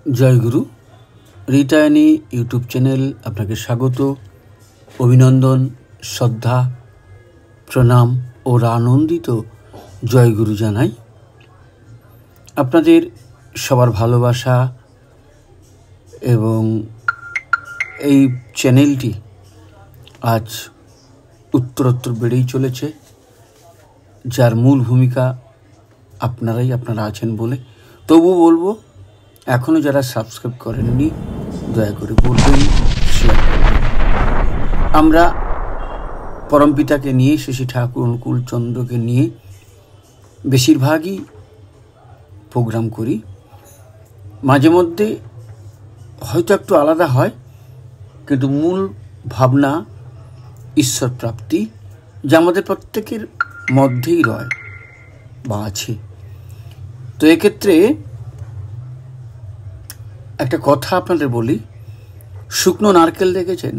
জয়গুরু রিটায়ানি YouTube channel আপনাকে স্বাগত, অভিনন্দন, শ্রদ্ধা, প্রণাম ও আনন্দিত জয়গুরু জানাই। আপনাদের সবার ভালোবাসা এবং এই চ্যানেলটি আজ উত্তরোত্তর বেড়েই চলেছে, যার মূল ভূমিকা আপনারা আছেন বলে। তবু বলবো, এখনও যারা সাবস্ক্রাইব করেননি দয়া করে বলবেন, শেয়ার করবেন। আমরা পরমপিতাকে নিয়ে, শ্রী ঠাকুর অনুকূল চন্দ্রকে নিয়ে বেশিরভাগই প্রোগ্রাম করি। মাঝে মধ্যে হয়তো একটু আলাদা হয়, কিন্তু মূল ভাবনা ঈশ্বর প্রাপ্তি, যা আমাদের প্রত্যেকের মধ্যেই রয় বা আছে। তো এক্ষেত্রে একটা কথা আপনাদের বলি, শুকনো নারকেল দেখেছেন,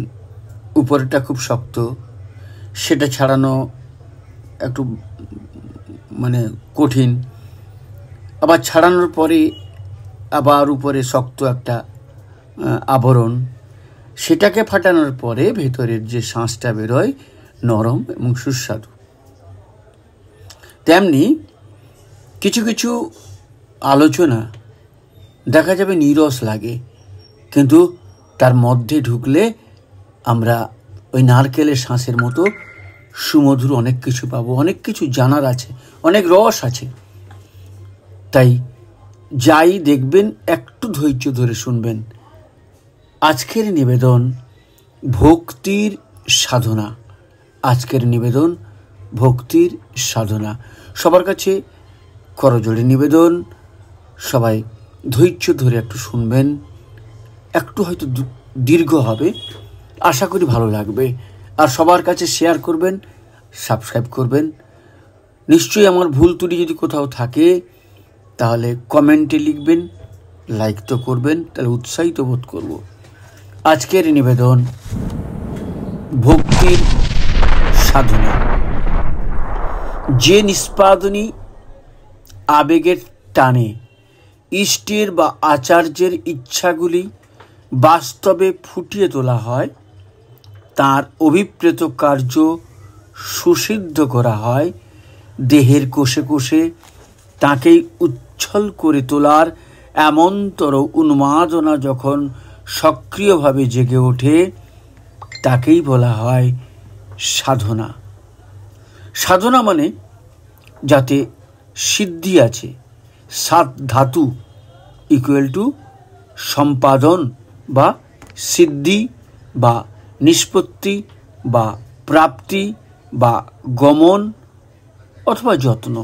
উপরেটা খুব শক্ত, সেটা ছাড়ানো একটু কঠিন, আবার ছাড়ানোর পরে আবার উপরে শক্ত একটা আবরণ, সেটাকে ফাটানোর পরে ভেতরের যে শাঁসটা বেরোয় নরম এবং সুস্বাদু। তেমনি কিছু কিছু আলোচনা দেখা যাবে নীরস লাগে, কিন্তু তার মধ্যে ঢুকলে আমরা ওই নারকেলের শাঁসের মতো সুমধুর অনেক কিছু পাবো, অনেক কিছু জানার আছে, অনেক রস আছে। তাই যাই দেখবেন একটু ধৈর্য ধরে শুনবেন। আজকের নিবেদন ভক্তির সাধনা, আজকের নিবেদন ভক্তির সাধনা। সবার কাছে করজোড়ে নিবেদন, সবাই ধৈর্য ধরে একটু শুনবেন। একটু হয়তো দীর্ঘ হবে, আশা করি ভালো লাগবে। আর সবার কাছে শেয়ার করবেন, সাবস্ক্রাইব করবেন। নিশ্চয়ই আমার ভুল ত্রুটি যদি কোথাও থাকে তাহলে কমেন্টে লিখবেন, লাইক তো করবেন, তাহলে উৎসাহিত বোধ করব। আজকের নিবেদন ভক্তির সাধনা। যে নিষ্পাদনী আবেগের টানে ইষ্টের বা আচার্যের ইচ্ছাগুলি বাস্তবে ফুটিয়ে তোলা হয়, তার অভিপ্রেত কার্য সুসিদ্ধ করা হয়, দেহের কোষে কোষে তাকেই উচ্ছল করে তোলার এমনতর উন্মাদনা যখন সক্রিয়ভাবে জেগে ওঠে, তাকেই বলা হয় সাধনা। সাধনা মানে যাতে সিদ্ধি আছে, 7 ধাতু ইকুয়াল টু সম্পাদন বা সিদ্ধি বা নিষ্পত্তি বা প্রাপ্তি বা গমন অথবা যত্ন।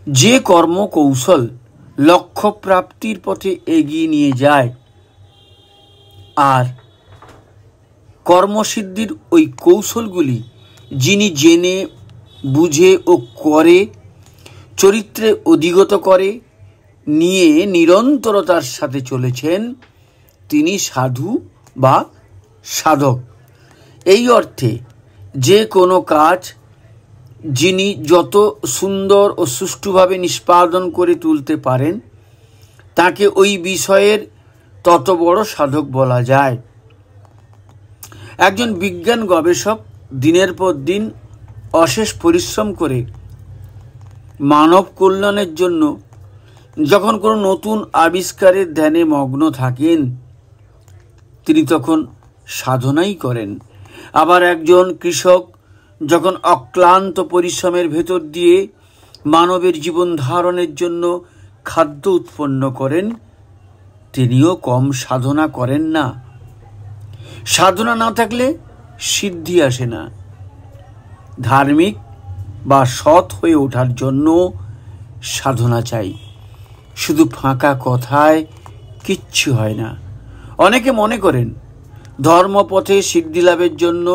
যে কর্ম কৌশল লক্ষ্য প্রাপ্তির পথে এগিয়ে নিয়ে যায়, আর কর্মসিদ্ধির ওই কৌশলগুলি যিনি জেনে বুঝে ও করে, চরিত্রে অধিগত করে নিয়ে নিরন্তরতার সাথে চলেছেন, তিনি সাধু বা সাধক। এই অর্থে যে কোনো কাজ যিনি যত সুন্দর ও সুষ্ঠুভাবে নিষ্পাদন করে তুলতে পারেন, তাকে ওই বিষয়ের তত বড় সাধক বলা যায়। একজন বিজ্ঞান গবেষক দিনের পর দিন অশেষ পরিশ্রম করে মানব কল্যাণের জন্য যখন কোনো নতুন আবিষ্কারের ধ্যানে মগ্ন থাকেন, তিনি তখন সাধনাই করেন। আবার একজন কৃষক যখন অক্লান্ত পরিশ্রমের ভেতর দিয়ে মানবের জীবন ধারণের জন্য খাদ্য উৎপন্ন করেন, তিনিও কম সাধনা করেন না। সাধনা না থাকলে সিদ্ধি আসে না। ধার্মিক বা সৎ হয়ে ওঠার জন্য সাধনা চাই, শুধু ফাঁকা কথায় কিচ্ছু হয় না। অনেকে মনে করেন ধর্মপথে সিদ্ধি লাভের জন্য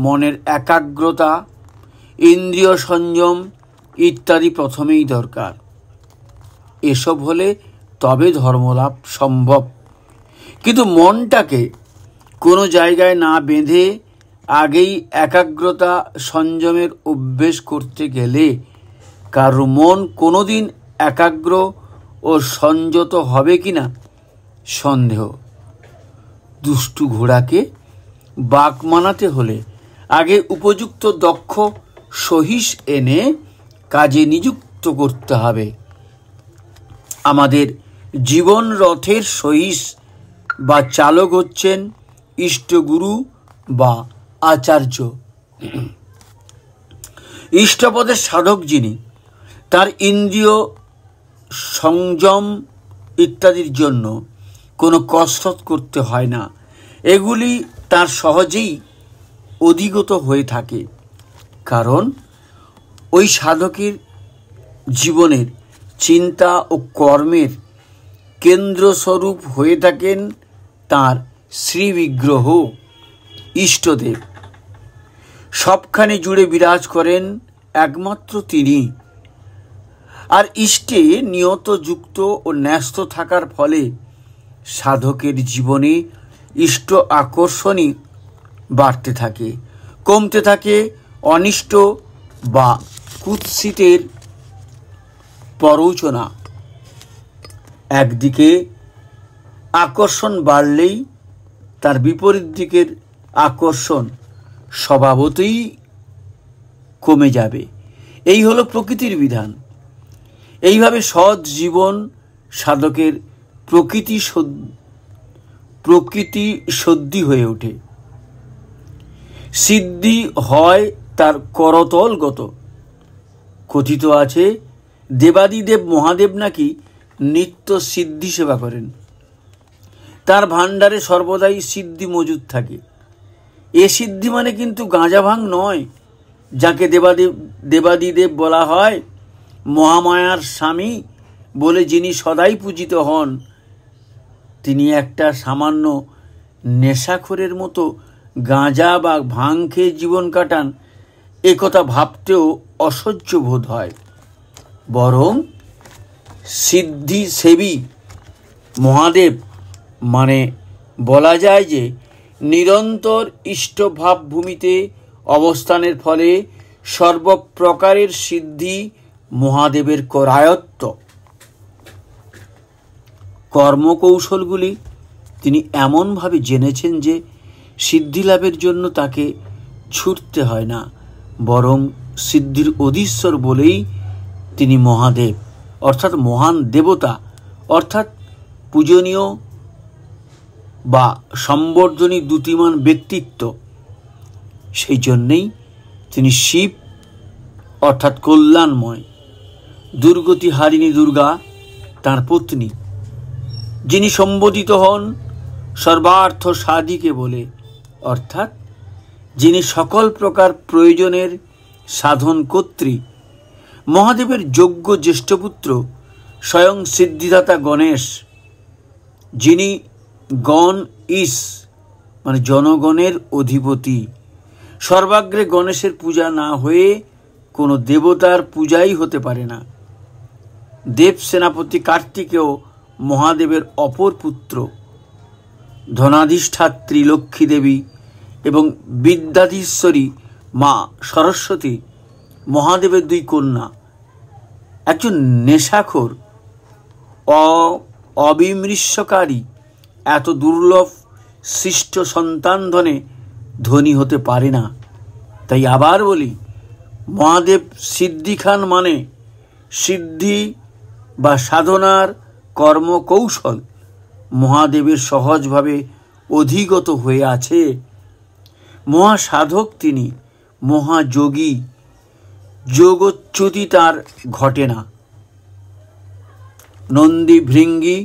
মনের একাগ্রতা, ইন্দ্রিয় সংযম ইত্যাদি প্রথমেই দরকার। এসব হলে তবে ধর্মলাভ সম্ভব। কিন্তু মনটাকে কোনো জায়গায় না বেঁধে আগেই একাগ্রতা সংযমের অভ্যেস করতে গেলে কারো মন কোনোদিন একাগ্র ও সংযত হবে কিনা সন্দেহ। দুষ্টু ঘোড়াকে বাঁক মানাতে হলে আগে উপযুক্ত দক্ষ সহিস এনে কাজে নিযুক্ত করতে হবে। আমাদের জীবন রথের সহিস বা চালক হচ্ছেন ইষ্টগুরু বা আচার্য। ইষ্টপদের সাধক যিনি, তার ইন্দ্রিয় সংযম ইত্যাদির জন্য কোনো কসরত করতে হয় না। এগুলি তার সহজেই অধিগত হয়ে থাকে, কারণ ওই সাধকের জীবনের চিন্তা ও কর্মের কেন্দ্রস্বরূপ হয়ে থাকেন তার শ্রীবিগ্রহ ইষ্টদেব। সবখানে জুড়ে বিরাজ করেন একমাত্র তিনি। আর ইষ্টে নিয়ত যুক্ত ও ন্যস্ত থাকার ফলে সাধকের জীবনে ইষ্ট আকর্ষণই বাড়তে থাকে, কমতে থাকে অনিষ্ট বা কুৎসিতের প্ররোচনা। একদিকে আকর্ষণ বাড়লেই তার বিপরীত দিকের আকর্ষণ স্বভাবতই কমে যাবে। এই হলো প্রকৃতির বিধান। এইভাবে সৎ জীবন সাধকের প্রকৃতি সদ্ধি হয়ে ওঠে। সিদ্ধি হয় তার করতলগত। কথিত আছে দেবাদিদেব মহাদেব নাকি নিত্য সিদ্ধি সেবা করেন। তার ভাণ্ডারে সর্বদাই সিদ্ধি মজুদ থাকে। এ সিদ্ধি মানে কিন্তু গাঁজা ভাং নয়, যাকে দেবাদিদেব বলা হয়। মহামায়ার স্বামী বলে যিনি সদাই পূজিত হন, তিনি একটা সামান্য নেশাখোরের মতো গাঁজা বা ভাং খেয়ে জীবন কাটান, একথা ভাবতেও অসহ্য বোধ হয়। বরং সিদ্ধি সেবী মহাদেব মানে বলা যায় যে নিরন্তর ইষ্টভাব ভূমিতে অবস্থানের ফলে সর্বপ্রকারের সিদ্ধি মহাদেবের করায়ত্ত। কর্মকৌশলগুলি তিনি এমনভাবে জেনেছেন যে সিদ্ধি লাভের জন্য তাকে ছুটতে হয় না, বরং সিদ্ধির অধীশ্বর বলেই তিনি মহাদেব অর্থাৎ মহান দেবতা, অর্থাৎ পূজনীয় বা সম্বর্ধনী দ্যুতিমান ব্যক্তিত্ব। সেই জন্যেই তিনি শিব অর্থাৎ কল্যাণময়। দুর্গতি হারিণী দুর্গা তাঁর পত্নী, যিনি সম্বোধিত হন সর্বার্থ সাধিকে বলে, অর্থাৎ যিনি সকল প্রকার প্রয়োজনের সাধন কর্ত্রী। মহাদেবের যোগ্য জ্যেষ্ঠপুত্র স্বয়ং সিদ্ধিদাতা গণেশ, যিনি গণ ইস মানে জনগণের অধিপতি। সর্বাগ্রে গণেশের পূজা না হয়ে কোনো দেবতার পূজাই হতে পারে না। দেব সেনাপতি কার্তিকেয় মহাদেবের অপর পুত্র। ধনাধিষ্ঠাত্রী লক্ষ্মী দেবী এবং বিদ্যাধীশ্বরী মা সরস্বতী মহাদেবের দুই কন্যা। একজন নেশাখোর অবিমৃষ্যকারী এত দুর্লভ সৃষ্ট সন্তান ধনে ধনী হতে পারে না। তাই আবার বলি, মহাদেব সিদ্ধি খান মানে সিদ্ধি বা সাধনার কর্মকৌশল মহাদেবের সহজভাবে অধিগত হয়ে আছে। মহাসাধক তিনি, মহাযোগী। যোগচ্যুতি তার ঘটে না। নন্দী ভৃঙ্গি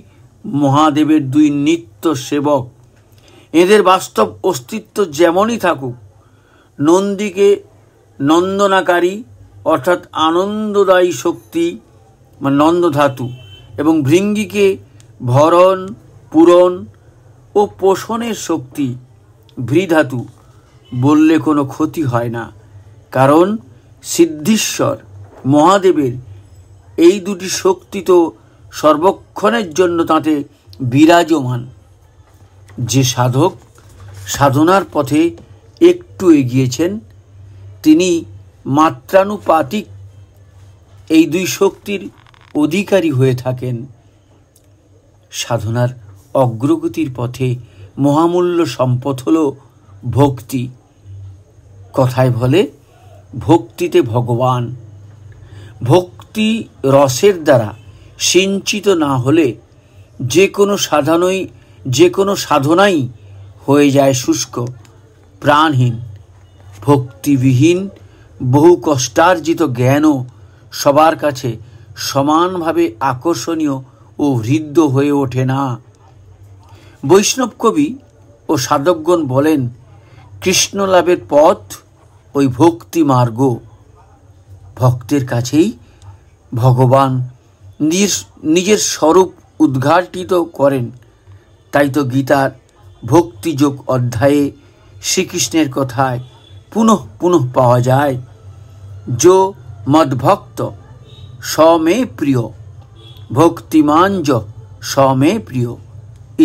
মহাদেবের দুই নিত্য সেবক। এদের বাস্তব অস্তিত্ব যেমনই থাকুক, নন্দীকে নন্দনাকারী অর্থাৎ আনন্দদায়ী শক্তি বা নন্দধাতু এবং ভৃঙ্গিকে ভরণ পূরণ ও পোষণের শক্তি ভৃধাতু বললে কোনো ক্ষতি হয় না, কারণ সিদ্ধীশ্বর মহাদেবের এই দুটি শক্তি তো সর্বক্ষণের জন্য তাতে বিরাজমান। যে সাধক সাধনার পথে একটু এগিয়েছেন, তিনি মাত্রানুপাতিক এই দুই শক্তির অধিকারী হয়ে থাকেন। সাধনার অগ্রগতির পথে মহামূল্য সম্পদ হলো ভক্তি। কথায় বলে ভক্তিতে ভগবান। ভক্তি রসের দ্বারা সিঞ্চিত না হলে যে কোনো সাধনাই হয়ে যায় শুষ্ক, প্রাণহীন। ভক্তিবিহীন বহু কষ্টার্জিত জ্ঞানও সবার কাছে সমানভাবে আকর্ষণীয় ও হৃদ্য হয়ে ওঠে না। বৈষ্ণব কবি ও সাধকগণ বলেন, কৃষ্ণ লাভের পথ ওই ভক্তি মার্গ। ভক্তের কাছেই ভগবান নিজের স্বরূপ উদ্ঘাটিত করেন। তাই তো গীতার ভক্তিযোগ অধ্যায়ে শ্রীকৃষ্ণের কথায় পুনঃ পুনঃ পাওয়া যায়, যো মদ্ভক্ত স মে প্রিয়, ভক্তিমান য স মে প্রিয়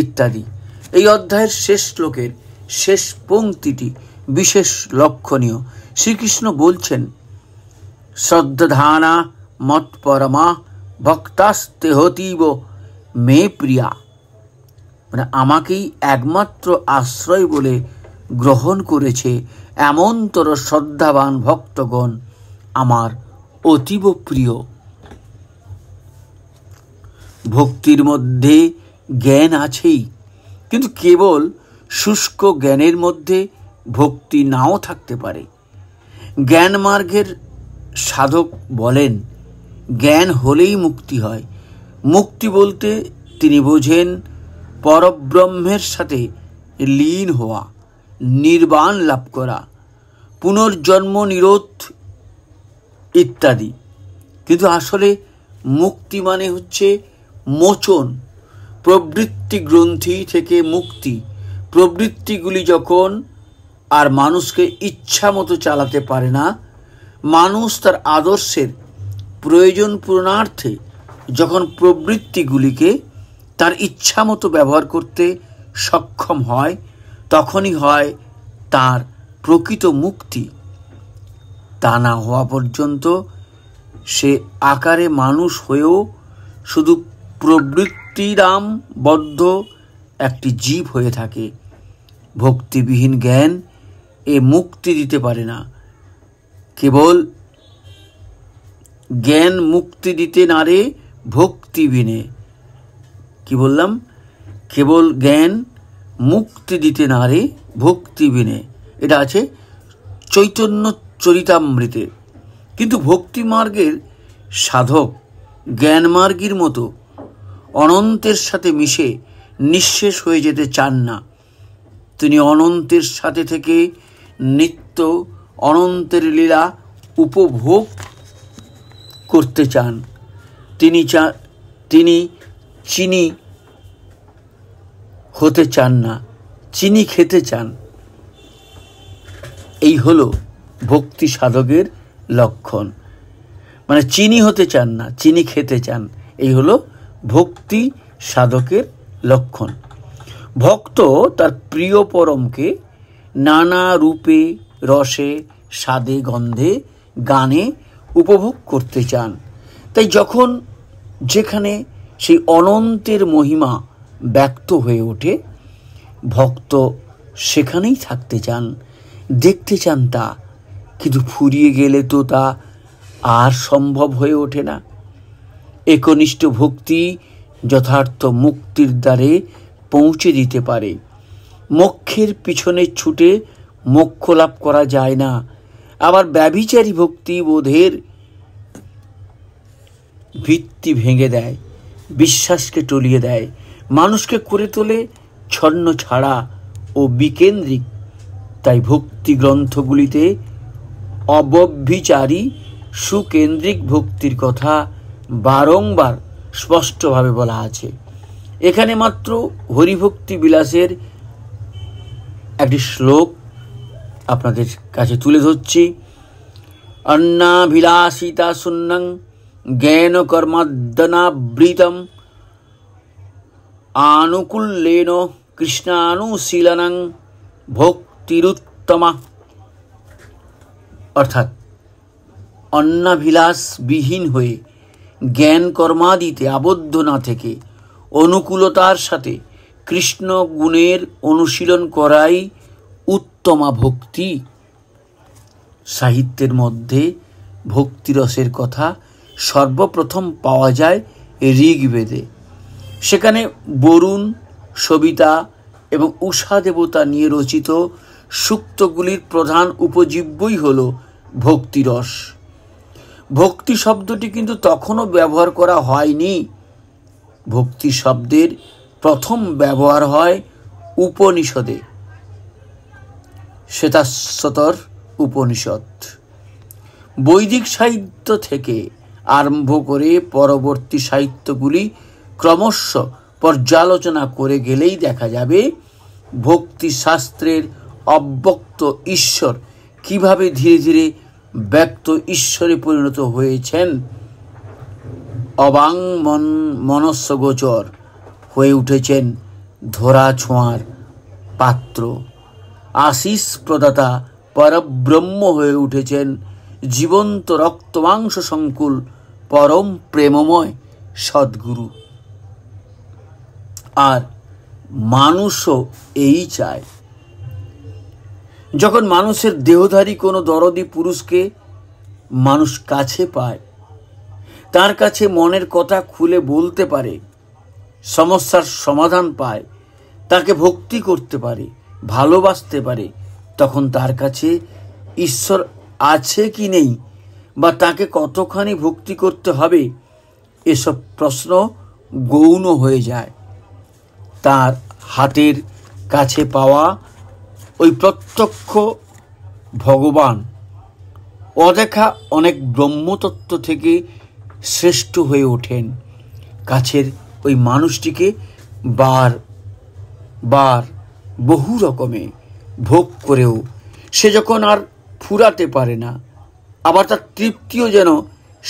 ইত্যাদি। এই অধ্যায়ের শেষ শ্লোকের শেষ পংক্তিটি বিশেষ লক্ষণীয়। শ্রীকৃষ্ণ বলছেন, শ্রদ্ধানা মৎপরমা ভক্তাস্তেহতীব মে প্রিয়া। মানে আমাকেই একমাত্র আশ্রয় বলে গ্রহণ করেছে এমনতর শ্রদ্ধাবান ভক্তগণ আমার অতীব প্রিয়। ভক্তির মধ্যে জ্ঞান আছেই, কিন্তু কেবল শুষ্ক জ্ঞানের মধ্যে ভক্তি নাও থাকতে পারে। জ্ঞান মার্গের সাধক বলেন, জ্ঞান হলেই মুক্তি হয়। মুক্তি বলতে তিনি বোঝেন পরব্রহ্মের সাথে লীন হওয়া, নির্বাণ লাভ করা, পুনর্জন্ম নিরোধ ইত্যাদি। কিন্তু আসলে মুক্তি মানে হচ্ছে মোচন, প্রবৃত্তি গ্রন্থি থেকে মুক্তি। প্রবৃত্তিগুলি যখন আর মানুষকে ইচ্ছা মতো চালাতে পারে না, মানুষ তার আদর্শের প্রয়োজন পূরণার্থে যখন প্রবৃত্তিগুলিকে তার ইচ্ছা মতো ব্যবহার করতে সক্ষম হয়, তখনই হয় তার প্রকৃত মুক্তি। তা না হওয়া পর্যন্ত সে আকারে মানুষ হয়েও শুধু প্রবৃত্তিরামবদ্ধ একটি জীব হয়ে থাকে। ভক্তিবিহীন জ্ঞান এ মুক্তি দিতে পারে না। কেবল জ্ঞান মুক্তি দিতে না রে ভক্তি বিনে। কি বললাম? কেবল জ্ঞান মুক্তি দিতে না রে ভক্তি বিনে, এটা আছে চৈতন্য চরিতামৃতে। কিন্তু ভক্তি মার্গের সাধক জ্ঞান মার্গীর মতো অনন্তের সাথে মিশে নিঃশেষ হয়ে যেতে চান না। তিনি অনন্তের সাথে থেকে নিত্য অনন্তের লীলা উপভোগ করতে চান। তিনি চিনি হতে চান না, চিনি খেতে চান। এই হলো ভক্তি সাধকের লক্ষণ। মানে চিনি হতে চান না, চিনি খেতে চান। এই হলো ভক্তি সাধকের লক্ষণ। ভক্ত তার প্রিয় পরমকে নানা রূপে, রসে, স্বাদে, গন্ধে, গানে উপভোগ করতে চান। তাই যখন যেখানে সেই অনন্তের মহিমা ব্যক্ত হয়ে ওঠে, ভক্ত সেখানেই থাকতে চান, দেখতে চান তা। কিন্তু ফুরিয়ে গেলে তো তা আর সম্ভব হয়ে ওঠে না। একনিষ্ঠ ভক্তি যথার্থ মুক্তির দ্বারে পৌঁছে দিতে পারে। মোক্ষের পিছনে ছুটে মোক্ষ লাভ করা যায় না। আবার ব্যভিচারী ভক্তি বোধের ভিত্তি ভেঙে দেয়, বিশ্বাসকে টলিয়ে দেয়, মানুষকে করে তোলে ছন্ন ছাড়া ও বিকেন্দ্রিক। তাই ভক্তি গ্রন্থগুলিতে অব্যভিচারী সুকেন্দ্রিক ভক্তির কথা বারংবার স্পষ্টভাবে বলা আছে। এখানে মাত্র হরিভক্তি বিলাসের একটি শ্লোক আপনাদের কাছে তুলে ধরছি। অন্নাভিলাষিতা শূন্যং জ্ঞান কর্মাদ্দনাবৃতম আনুকূল্যেন কৃষ্ণানুশীলনং ভক্তিরুত্তমা। অর্থাৎ অন্নাভিলাষবিহীন হয়ে জ্ঞান কর্মাদিতে আবদ্ধ না থেকে অনুকূলতার সাথে কৃষ্ণ গুণের অনুশীলন করাই উত্তমা ভক্তি। সাহিত্যের মধ্যে ভক্তিরসের কথা সর্বপ্রথম পাওয়া যায় ঋগ্বেদে। সেখানে বরুণ, সবিতা এবং উষা দেবতা নিয়ে রচিত সূক্তগুলির প্রধান উপজীব্যই হল ভক্তিরস। ভক্তি শব্দটি কিন্তু তখনও ব্যবহার করা হয়নি। ভক্তি শব্দের প্রথম ব্যবহার হয় উপনিষদে, শ্বেতাশ্বতর উপনিষদ। বৈদিক সাহিত্য থেকে আরম্ভ করে পরবর্তী সাহিত্যগুলি ক্রমশ পর্যালোচনা করে গেলেই দেখা যাবে ভক্তি শাস্ত্রের অব্যক্ত ঈশ্বর কিভাবে ধীরে ধীরে ব্যক্ত ঈশ্বরে পরিণত হয়েছেন, অবাং মনস্যগোচর হয়ে উঠেছেন ধরা ছোঁয়ার পাত্র, আশিস প্রদাতা পরব্রহ্ম হয়ে উঠেছেন জীবন্ত রক্তমাংস সংকুল পরম প্রেমময় সদ্গুরু। আর মানুষও এই চায়। যখন মানুষের দেহধারী কোনো দরদি পুরুষকে মানুষ কাছে পায়, তার কাছে মনের কথা খুলে বলতে পারে, সমস্যার সমাধান পায়, তাকে ভক্তি করতে পারে, ভালোবাসতে পারে, তখন তার কাছে ঈশ্বর আছে কি নেই বা তাকে কতখানি ভক্তি করতে হবে এসব প্রশ্ন গৌণ হয়ে যায়। তার হাতের কাছে পাওয়া ওই প্রত্যক্ষ ভগবান অদেখা অনেক ব্রহ্মতত্ত্ব থেকে শ্রেষ্ঠ হয়ে ওঠেন। কাছের ওই মানুষটিকে বার বার বহু রকমে ভোগ করেও সে যখন আর ফুরাতে পারে না, আবার তার তৃপ্তিও যেন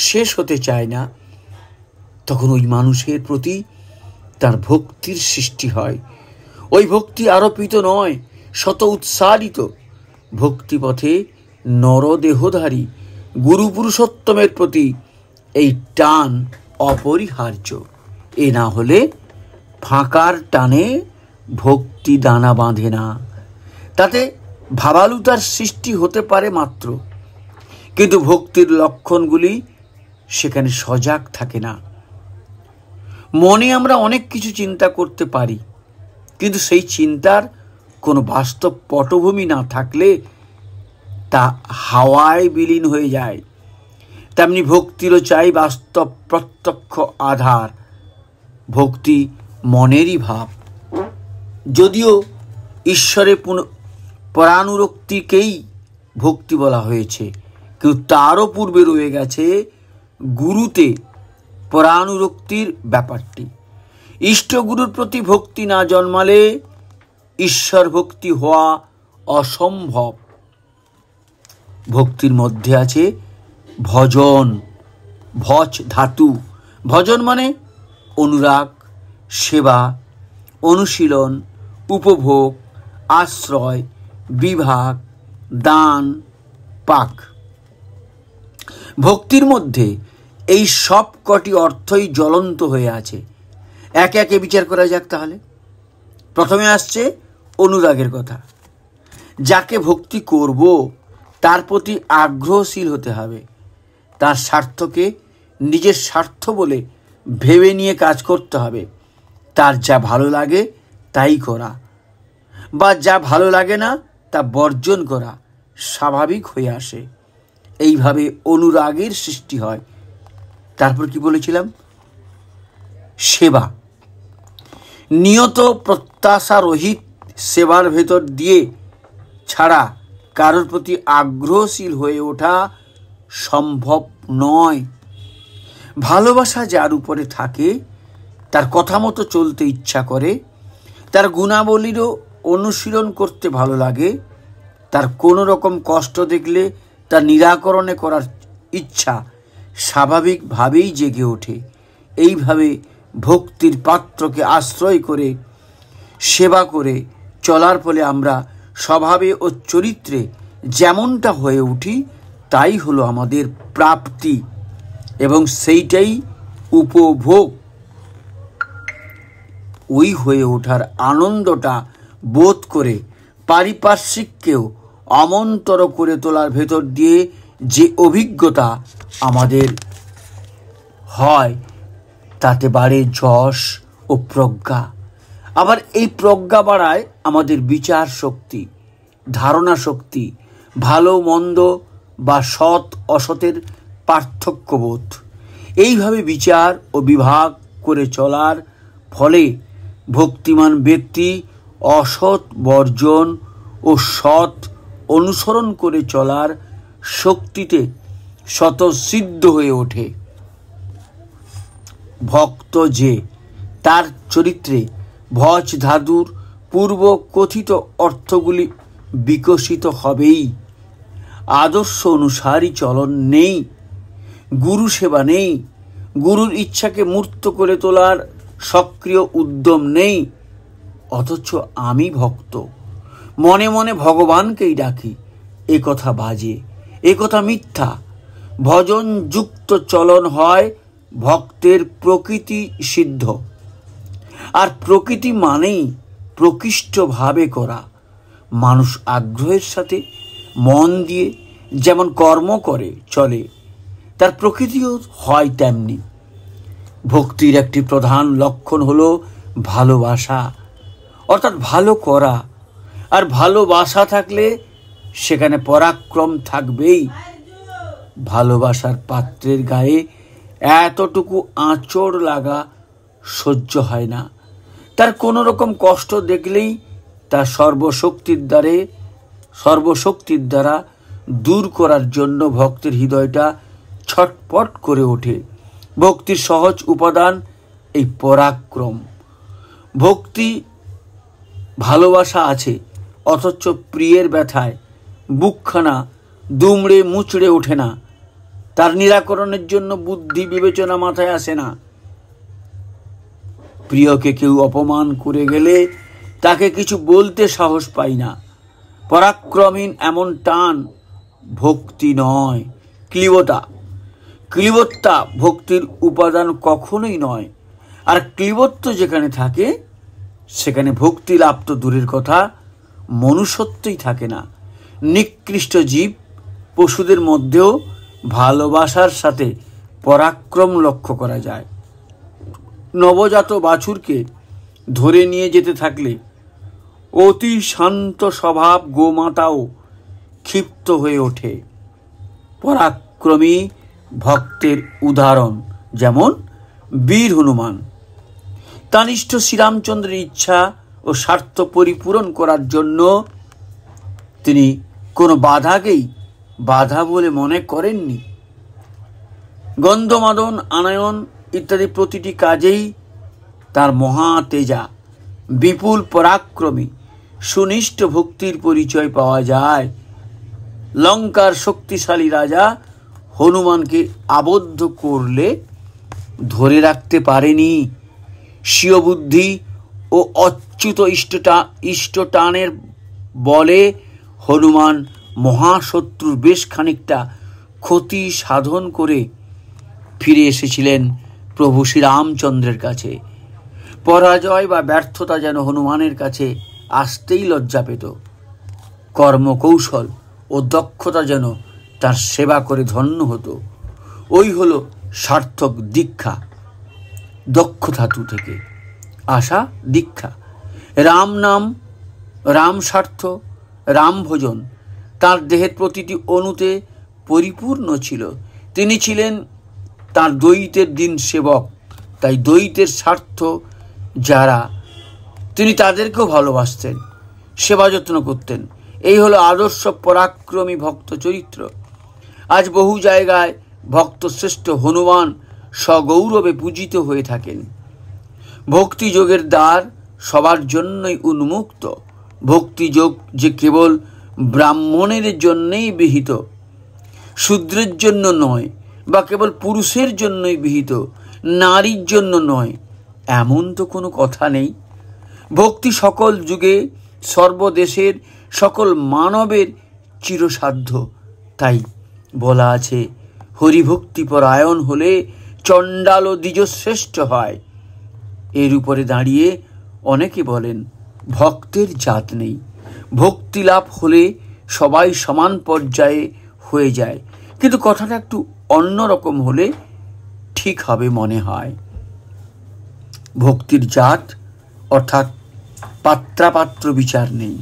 শেষ হতে চায় না, তখন ওই মানুষের প্রতি তার ভক্তির সৃষ্টি হয়। ওই ভক্তি আরোপিত নয়, শত উৎসারিত। ভক্তিপথে নরদেহধারী গুরু পুরুষোত্তমের প্রতি এই টান অপরিহার্য। এ না হলে ফাঁকার টানে ভক্তি দানা বাঁধে না। তাতে ভাবালুতার সৃষ্টি হতে পারে মাত্র, কিন্তু ভক্তির লক্ষণগুলি সেখানে সজাগ থাকে না। মনে আমরা অনেক কিছু চিন্তা করতে পারি, কিন্তু সেই চিন্তার কোনো বাস্তব পটভূমি না থাকলে তা হাওয়ায় বিলীন হয়ে যায়। তেমনি ভক্তিরও চাই বাস্তব প্রত্যক্ষ আধার। ভক্তি মনেরই ভাব। যদিও ঈশ্বরে পরানুরক্তিকেই ভক্তি বলা হয়েছে, কিন্তু তারও পূর্বে রয়ে গেছে গুরুতে পরানুরক্তির ব্যাপারটি। ইষ্টগুরুর প্রতি ভক্তি না জন্মালে ঈশ্বর ভক্তি হওয়া অসম্ভব। ভক্তির মধ্যে আছে ভজন, ভজ ধাতু। ভজন মানে অনুরাগ, সেবা, অনুশীলন, উপভোগ, আশ্রয়, বিভাগ, দান, পাক। ভক্তির মধ্যে এই সব কটি অর্থই জ্বলন্ত হয়ে আছে। একে একে বিচার করা যাক তাহলে। প্রথমে আসছে অনুরাগের কথা। যাকে ভক্তি করব তার প্রতি আগ্রহশীল হতে হবে। তার স্বার্থকে নিজের স্বার্থ বলে ভেবে নিয়ে কাজ করতে হবে। তার যা ভালো লাগে তাই করা, বা যা ভালো লাগে না তা বর্জন করা স্বাভাবিক হয়ে আসে। এইভাবে অনুরাগের সৃষ্টি হয়। তারপর কি বলেছিলাম? সেবা। নিয়ত প্রত্যাশা রহিত সেবার ভেতর দিয়ে ছাড়া কারোর প্রতি আগ্রহশীল হয়ে ওঠা সম্ভব নয়। ভালোবাসা যার উপরে থাকে, তার কথা মতো চলতে ইচ্ছা করে, তার গুণাবলীরও অনুশীলন করতে ভালো লাগে, তার কোনো রকম কষ্ট দেখলে তার নিরাকরণে করার ইচ্ছা স্বাভাবিকভাবেই জেগে ওঠে। এইভাবে ভক্তির পাত্রকে আশ্রয় করে সেবা করে চলার ফলে আমরা স্বভাবে ও চরিত্রে যেমনটা হয়ে উঠি তাই হলো আমাদের প্রাপ্তি, এবং সেইটাই উপভোগ। ওই হয়ে ওঠার আনন্দটা বোধ করে পারিপার্শ্বিককেও অমন্তর করে তোলার ভেতর দিয়ে যে অভিজ্ঞতা আমাদের হয় তাতে বাড়ে যশ ও প্রজ্ঞা। আবার এই প্রজ্ঞা বাড়ায় আমাদের বিচার শক্তি, ধারণা শক্তি, ভালো মন্দ বা সৎ অসতের পার্থক্যবোধ। এইভাবে বিচার ও বিভাগ করে চলার ফলে ভক্তিমান ব্যক্তি অসৎ বর্জন ও সৎ অনুসরণ করে চলার শক্তিতে স্বতঃসিদ্ধ হয়ে ওঠে। ভক্ত যে তার চরিত্রে ভজ ধাতুর পূর্ব কথিত অর্থগুলি বিকশিত হবেই। আদর্শ অনুসারী চলন নেই, গুরু সেবা নেই, গুরুর ইচ্ছাকে মূর্ত করে তোলার সক্রিয় উদ্যম নেই, অথচ আমি ভক্ত, মনে মনে ভগবানকেই ডাকি, এ কথা বাজে, এ কথা মিথ্যা। ভজন যুক্ত চলন হয় ভক্তের প্রকৃতি সিদ্ধ। আর প্রকৃতি মানেই প্রকৃষ্টভাবে করা। মানুষ আগ্রহের সাথে মন দিয়ে যেমন কর্ম করে চলে, তার প্রকৃতিও হয় তেমনি। ভক্তির একটি প্রধান লক্ষণ হলো ভালোবাসা, অর্থাৎ ভালো করা। আর ভালোবাসা থাকলে সেখানে পরাক্রম থাকবেই। ভালোবাসার পাত্রের গায়ে এতটুকু আঁচড় লাগা সহ্য হয় না। তার কোনো রকম কষ্ট দেখলেই তা সর্বশক্তির দ্বারা দূর করার জন্য ভক্তের হৃদয়টা ছটপট করে ওঠে। ভক্তির সহজ উপাদান এই পরাক্রম। ভক্তি ভালোবাসা আছে, অথচ প্রিয়ের ব্যথায় বুকখানা দুমড়ে মুচড়ে ওঠে না। তার নিরাকরণের জন্য বুদ্ধি বিবেচনা মাথায় আসে না। প্রিয়কে কেউ অপমান করে গেলে তাকে কিছু বলতে সাহস পাই না। পরাক্রমহীন এমন টান ভক্তি নয়, ক্লীবতা ভক্তির উপাদান কখনোই নয়। আর ক্লীবত্ব যেখানে থাকে সেখানে ভক্তি লাভ তো দূরের কথা, মনুষ্যত্বই থাকে না। নিকৃষ্ট জীব পশুদের মধ্যেও ভালোবাসার সাথে পরাক্রম লক্ষ্য করা যায়। নবজাত বাছুরকে ধরে নিয়ে যেতে থাকলে অতি শান্ত স্বভাব গোমাতাও ক্ষিপ্ত হয়ে ওঠে। পরাক্রমী ভক্তের উদাহরণ যেমন বীর হনুমান। তানিষ্ঠ শ্রীরামচন্দ্রের ইচ্ছা ও স্বার্থ পরিপূরণ করার জন্য তিনি কোনো বাধাকেই বাধা বলে মনে করেননি। গন্ধমাদন আনয়ন ইত্যাদি প্রতিটি কাজেই তার মহা তেজা, বিপুল পরাক্রমী সুনিষ্ঠ ভক্তির পরিচয় পাওয়া যায়। লঙ্কার শক্তিশালী রাজা হনুমানকে আবদ্ধ করলে ধরে রাখতে পারেনি। স্বীয় বুদ্ধি ও অচ্যুত ইষ্টটানের বলে হনুমান মহাশত্রুর বেশ খানিকটা ক্ষতি সাধন করে ফিরে এসেছিলেন প্রভু শ্রীরামচন্দ্রের কাছে। পরাজয় বা ব্যর্থতা যেন হনুমানের কাছে আসতেই লজ্জা পেত। কর্মকৌশল ও দক্ষতা যেন তার সেবা করে ধন্য হতো। ওই হলো সার্থক দীক্ষা। দক্ষ ধাতু থেকে আসা দীক্ষা। রাম নাম, রাম স্বার্থ, রাম ভোজন তার দেহের প্রতিটি অণুতে পরিপূর্ণ ছিল। তিনি ছিলেন তার দ্বৈতের দিন সেবক। তাই দ্বৈতের স্বার্থ যারা, তিনি তাদেরকেও ভালোবাসতেন, সেবা যত্ন করতেন। এই হলো আদর্শ পরাক্রমী ভক্ত চরিত্র। আজ বহু জায়গায় ভক্ত শ্রেষ্ঠ হনুমান সগৌরবে পূজিত হয়ে থাকেন। ভক্তিযোগের দ্বার সবার জন্যই উন্মুক্ত। ভক্তিযোগ যে কেবল ব্রাহ্মণের জন্যই বিহিত, শূদ্রের জন্য নয়, বা কেবল পুরুষের জন্যই বিহিত, নারীর জন্য নয়, এমন তো কোনো কথা নেই। ভক্তি সকল যুগে সর্বদেশের সকল মানবের চিরসাধ্য। তাই বলা আছে, হরিভক্তি পরায়ণ হলে চণ্ডাল ও দ্বিজ শ্রেষ্ঠ হয়। এর উপরে দাঁড়িয়ে অনেকে বলেন ভক্তের জাত নেই, ভক্তি লাভ হলে সবাই সমান পর্যায়ে হয়ে যায়, কিন্তু কথাটা একটু অন্যরকম হলে ঠিক হবে মনে হয়। ভক্তির জাত অর্থাৎ পাত্রাপাত্র বিচার নেই।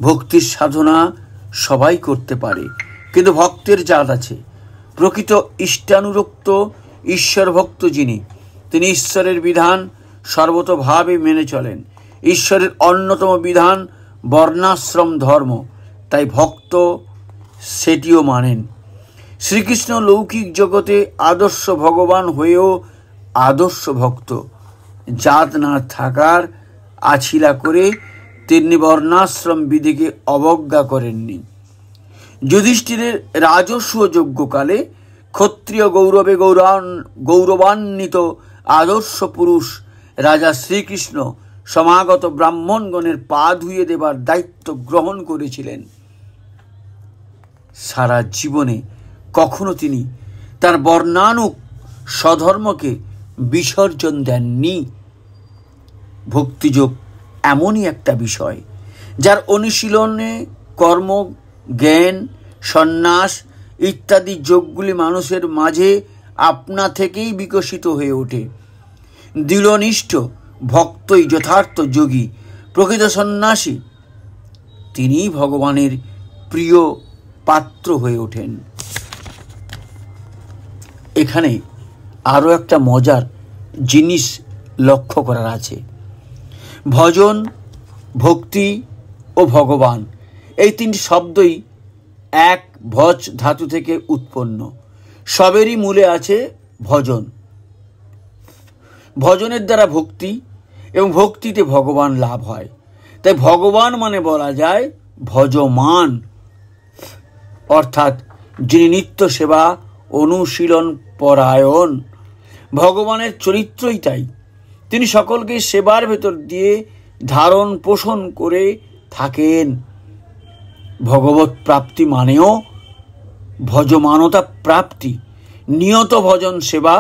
ভক্তির সাধনা সবাই করতে পারে, কিন্তু ভক্তের জাত আছে। প্রকৃত ইষ্টানুরক্ত ঈশ্বর ভক্ত যিনি, তিনি ঈশ্বরের বিধান সর্বতোভাবে মেনে চলেন। ঈশ্বরের অন্যতম বিধান বর্ণাশ্রম ধর্ম, তাই ভক্ত সেটিও মানেন। শ্রীকৃষ্ণ লৌকিক জগতে আদর্শ ভগবান হয়েও আদর্শ ভক্ত। জাত না থাকার আছিলা করে তিনি বর্ণাশ্রম বিধিকে অবজ্ঞা করেননি। যুধিষ্ঠিরের রাজস্ব যজ্ঞকালে ক্ষত্রিয় গৌরবে গৌরবান্বিত আদর্শ পুরুষ রাজা শ্রীকৃষ্ণ সমাগত ব্রাহ্মণগণের পা ধুয়ে দেবার দায়িত্ব গ্রহণ করেছিলেন। সারা জীবনে কখনো তিনি তার বর্ণানুক স্বধর্মকে বিসর্জন দেননি। ভক্তিযোগ এমনই একটা বিষয় যার অনুশীলনে কর্ম, জ্ঞান, সন্ন্যাস ইত্যাদি যোগগুলি মানুষের মাঝে আপনা থেকেই বিকশিত হয়ে ওঠে। দৃঢ়নিষ্ঠ ভক্তই যথার্থ যোগী, প্রকৃত সন্ন্যাসী। তিনিই ভগবানের প্রিয় পাত্র হয়ে ওঠেন। এখানে আরও একটা মজার জিনিস লক্ষ্য করার আছে। ভজন, ভক্তি ও ভগবান এই তিনটি শব্দই এক ভজ ধাতু থেকে উৎপন্ন। সবেরই মূলে আছে ভজন। ভজনের দ্বারা ভক্তি এবং ভক্তিতে ভগবান লাভ হয়। তাই ভগবান মানে বলা যায় ভজমান, অর্থাৎ যিনি নিত্য সেবা অনুশীলন পরায়ণ। ভগবানের চরিত্রই তাই। তিনি সকলকে সেবার ভেতর দিয়ে ধারণ পোষণ করে থাকেন। ভগবত প্রাপ্তি মানেও ভজমানতা প্রাপ্তি, নিয়ত ভজন সেবা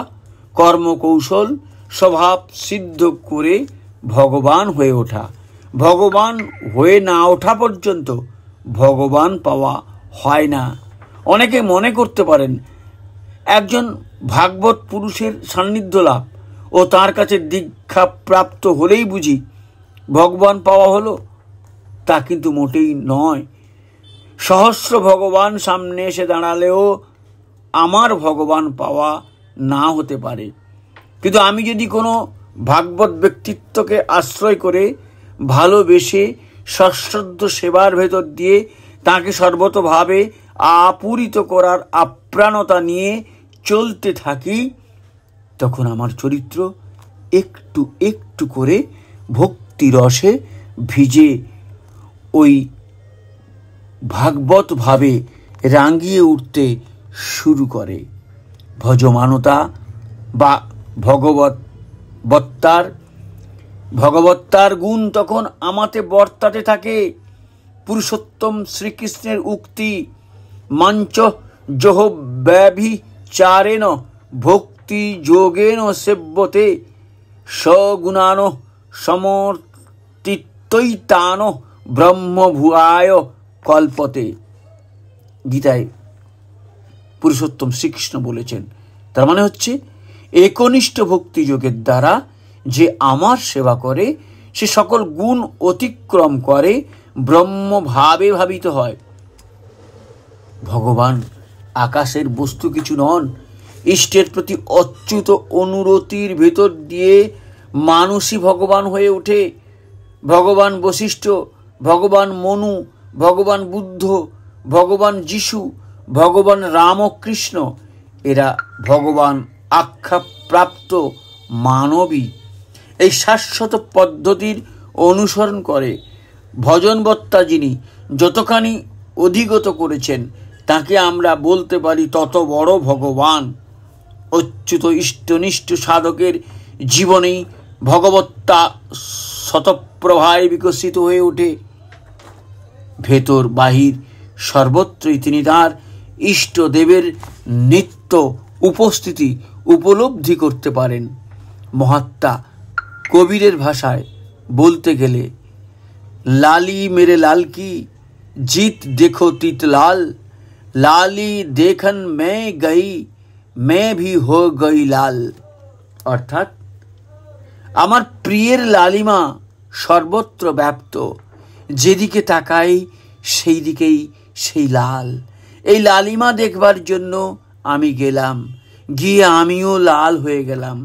কর্মকৌশল স্বভাব সিদ্ধ করে ভগবান হয়ে ওঠা। ভগবান হয়ে না ওঠা পর্যন্ত ভগবান পাওয়া হয় না। অনেকে মনে করতে পারেন একজন ভাগবত পুরুষের সান্নিধ্য লাভ ও তার কাছে দীক্ষা প্রাপ্ত হলেই বুঝি ভগবান পাওয়া হলো। তা কিন্তু মোটেই নয়। সহস্র ভগবান সামনে এসে দাঁড়ালেও আমার ভগবান পাওয়া না হতে পারে। কিন্তু আমি যদি কোনো ভাগবত ব্যক্তিত্বকে আশ্রয় করে ভালোবেসে সশ্রদ্ধ সেবার ভেতর দিয়ে তাকে সর্বতোভাবে আপূরিত করার আপ্রাণতা নিয়ে চলতে থাকি, তখন আমার চরিত্র একটু একটু করে ভক্তি রসে ভিজে ওই ভাগবত ভাবে রাঙিয়ে উঠতে শুরু করে। ভজমানতা বা ভগবত্তার গুণ তখন আমাতে বর্তাতে থাকে। পুরুষোত্তম শ্রীকৃষ্ণের উক্তি মঞ্চ জহ ব্যভিচারেণ ভক্তি যোগেন সেব্যতে সগুণান সমর্তিত্বৈতান ব্রহ্মভুয়ায় কল্পতে। গীতায় পুরুষোত্তম শ্রীকৃষ্ণ বলেছেন, তার মানে হচ্ছে একনিষ্ঠ ভক্তি যোগের দ্বারা যে আমার সেবা করে সে সকল গুণ অতিক্রম করে ব্রহ্মভাবে ভাবিত হয়। ভগবান আকাশের বস্তু কিছু নন। ইষ্টের প্রতি অচ্যুত অনুরতির ভেতর দিয়ে মানুষই ভগবান হয়ে ওঠে। ভগবান বশিষ্ঠ, ভগবান মনু, ভগবান বুদ্ধ, ভগবান যিশু, ভগবান রামকৃষ্ণ এরা ভগবান আখ্যাপ্রাপ্ত মানবী। এই শাশ্বত পদ্ধতির অনুসরণ করে ভজনবত্তা যিনি যতখানি অধিগত করেছেন তাকে আমরা বলতে পারি তত বড় ভগবান। অচ্যুত ইষ্টনিষ্ঠ সাধকের জীবনেই ভগবত্তা শতপ্রভায় বিকশিত হয়ে ওঠে। ভেতর বাহির সর্বত্রই তিনি তাঁর ইষ্টদেবের নিত্য উপস্থিতি উপলব্ধি করতে পারেন। মহাত্মা কবীরের ভাষায় বলতে গেলে, লালি মেরে লাল কি জিত দেখো তিত লাল, লালি দেখন মে ভি হো গই লাল। অর্থাৎ আমার প্রিয়ের লালিমা সর্বত্র ব্যাপ্ত, যেদিকে তাকাই সেই দিকেই সেই লাল। এই লালিমা দেখবার জন্য আমি গেলাম, গিয়ে আমিও লাল হয়ে গেলাম।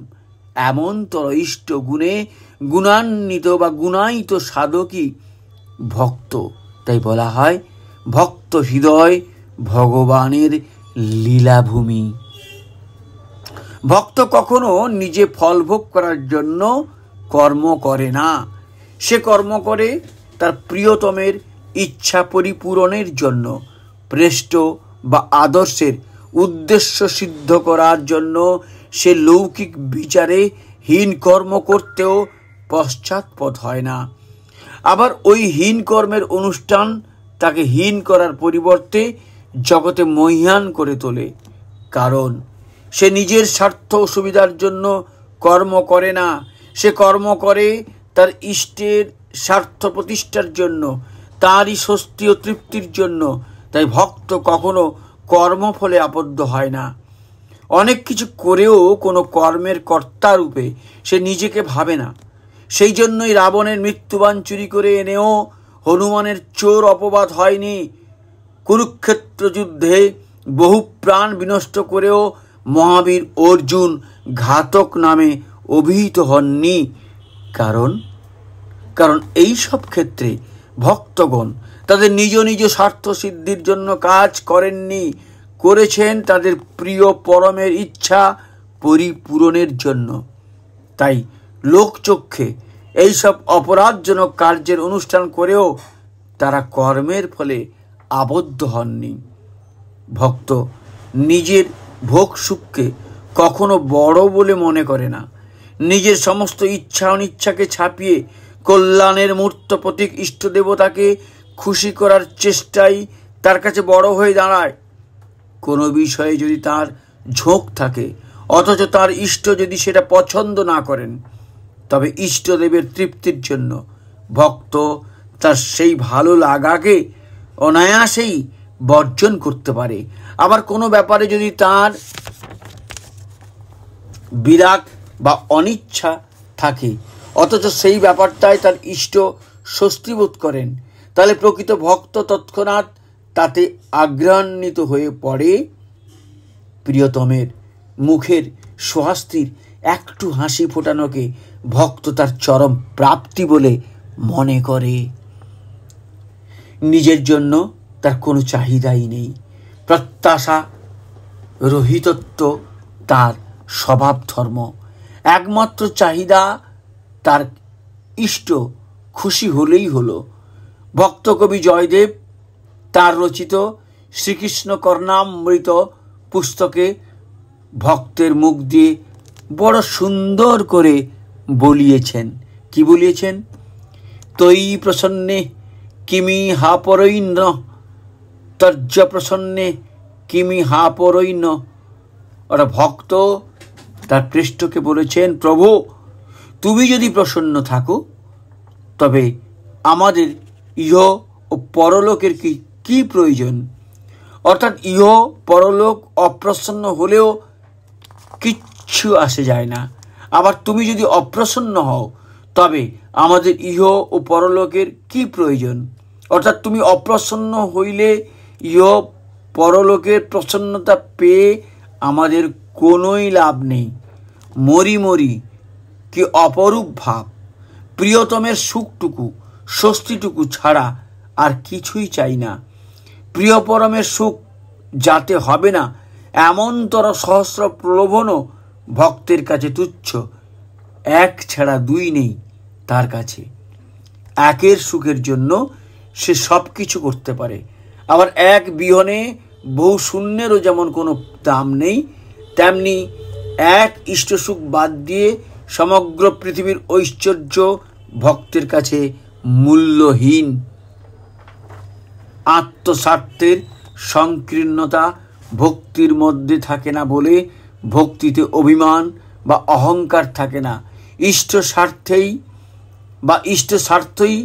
এমন তরইষ্ট গুণে গুণান্বিত বা গুণায়িত সাধকই ভক্ত। তাই বলা হয় ভক্ত হৃদয় ভগবানের লীলাভূমি। ভক্ত কখনো নিজে ফল ভোগ করার জন্য কর্ম করে না, সে কর্ম করে তার প্রিয়তমের ইচ্ছা পরিপূরণের জন্য, প্রেষ্ট বা আদর্শের উদ্দেশ্য সিদ্ধ করার জন্য। সে লৌকিক বিচারে হীন কর্ম করতেও পশ্চাৎপদ হয় না। আবার ওই হীন কর্মের অনুষ্ঠান তাকে হীন করার পরিবর্তে জগতে মহীয়ান করে তোলে। কারণ সে নিজের স্বার্থ ও সুবিধার জন্য কর্ম করে না, সে কর্ম করে তার ইষ্টের স্বার্থ প্রতিষ্ঠার জন্য, তারই স্বস্তি ও তৃপ্তির জন্য। তাই ভক্ত কখনো কর্মফলে আবদ্ধ হয় না। অনেক কিছু করেও কোনো কর্মের কর্তা রূপে সে নিজেকে ভাবে না। সেই জন্যই রাবণের মৃত্যুবাণ চুরি করে এনেও হনুমানের চোর অপবাদ হয়নি। কুরুক্ষেত্র যুদ্ধে বহু প্রাণ বিনষ্ট করেও মহাবীর অর্জুন ঘাতক নামে অভিহিত হননি। কারণ এই সব ক্ষেত্রে ভক্তগণ তাদের নিজ নিজ স্বার্থ সিদ্ধির জন্য কাজ করেননি, করেছেন তাদের প্রিয় পরমের ইচ্ছা পরিপূরণের জন্য। তাই লোকচক্ষে এইসব অপরাধজনক কার্যের অনুষ্ঠান করেও তারা কর্মের ফলে আবদ্ধ হননি। ভক্ত নিজের ভোগ সুখকে কখনো বড় বলে মনে করে না। নিজের সমস্ত ইচ্ছা অনিচ্ছাকে ছাপিয়ে কল্যাণের মূর্ত প্রতীক ইষ্ট দেবতাকে খুশি করার চেষ্টাই তার কাছে বড় হয়ে দাঁড়ায়। কোনো বিষয়ে যদি তার ঝোঁক থাকে, অথচ তার ইষ্ট যদি সেটা পছন্দ না করেন, তবে ইষ্টদেবের তৃপ্তির জন্য ভক্ত তার সেই ভালো লাগাকে অনায়াসেই বর্জন করতে পারে। আবার কোনো ব্যাপারে যদি তার বিরাগ বা অনিচ্ছা থাকে, অথচ সেই ব্যাপারটায় তার ইষ্ট স্বস্তিবোধ করেন, তাহলে প্রকৃত ভক্ত তৎক্ষণাৎ তাতে আগ্রহান্বিত হয়ে পড়ে। প্রিয়তমের মুখের স্বস্তির একটু হাসি ফোটানোকে ভক্ত তার চরম প্রাপ্তি বলে মনে করে। নিজের জন্য তার কোনো চাহিদাই নেই, প্রত্যাশা রহিতত্ব তার স্বভাব ধর্ম। একমাত্র চাহিদা তার ইষ্ট খুশি হলেই হলো। ভক্ত কবি জয়দেব তার রচিত শ্রীকৃষ্ণ কর্ণামৃত পুস্তকে ভক্তের মুখ দিয়ে বড় সুন্দর করে বলিয়েছেন। কি বলিয়েছেন? তৈ প্রসন্নে কিমি হাপরৈন্য, তর্য প্রসন্নে কিমি হাপরৈন্য। ওরা ভক্ত তার পৃষ্ঠকে বলেছেন, প্রভু তুমি যদি প্রসন্ন থাকো তবে আমাদের ইহ ও পরলোকের কি প্রয়োজন? অর্থাৎ ইহ পরলোক অপ্রসন্ন হলেও কিচ্ছু আসে যায় না। আবার তুমি যদি অপ্রসন্ন হও তবে আমাদের ইহ ও পরলোকের কি প্রয়োজন? অর্থাৎ তুমি অপ্রসন্ন হইলে ইহ পরলোকের প্রসন্নতা পেয়ে আমাদের কোনোই লাভ নেই। মরি মরি কি অপরূপ ভাব! প্রিয়তমের সুখটুকু স্বস্তিটুকু ছাড়া আর কিছুই চাই না। প্রিয় পরমের সুখ যাতে হবে না এমনতর সহস্র প্রলোভনও ভক্তের কাছে তুচ্ছ। এক ছাড়া দুই নেই তার কাছে। একের সুখের জন্য সে সব কিছু করতে পারে, আবার এক বিহনে বহু শূন্যেরও যেমন কোনো দাম নেই, তেমনি এক ইষ্ট সুখ বাদ দিয়ে সমগ্র পৃথিবীর ঐশ্বর্য ভক্তের কাছে মূল্যহীন। আত্মস্বার্থের সংকীর্ণতা ভক্তির মধ্যে থাকে না বলে ভক্তিতে অভিমান বা অহংকার থাকে না। ইষ্ট স্বার্থেই বা ইষ্ট স্বার্থই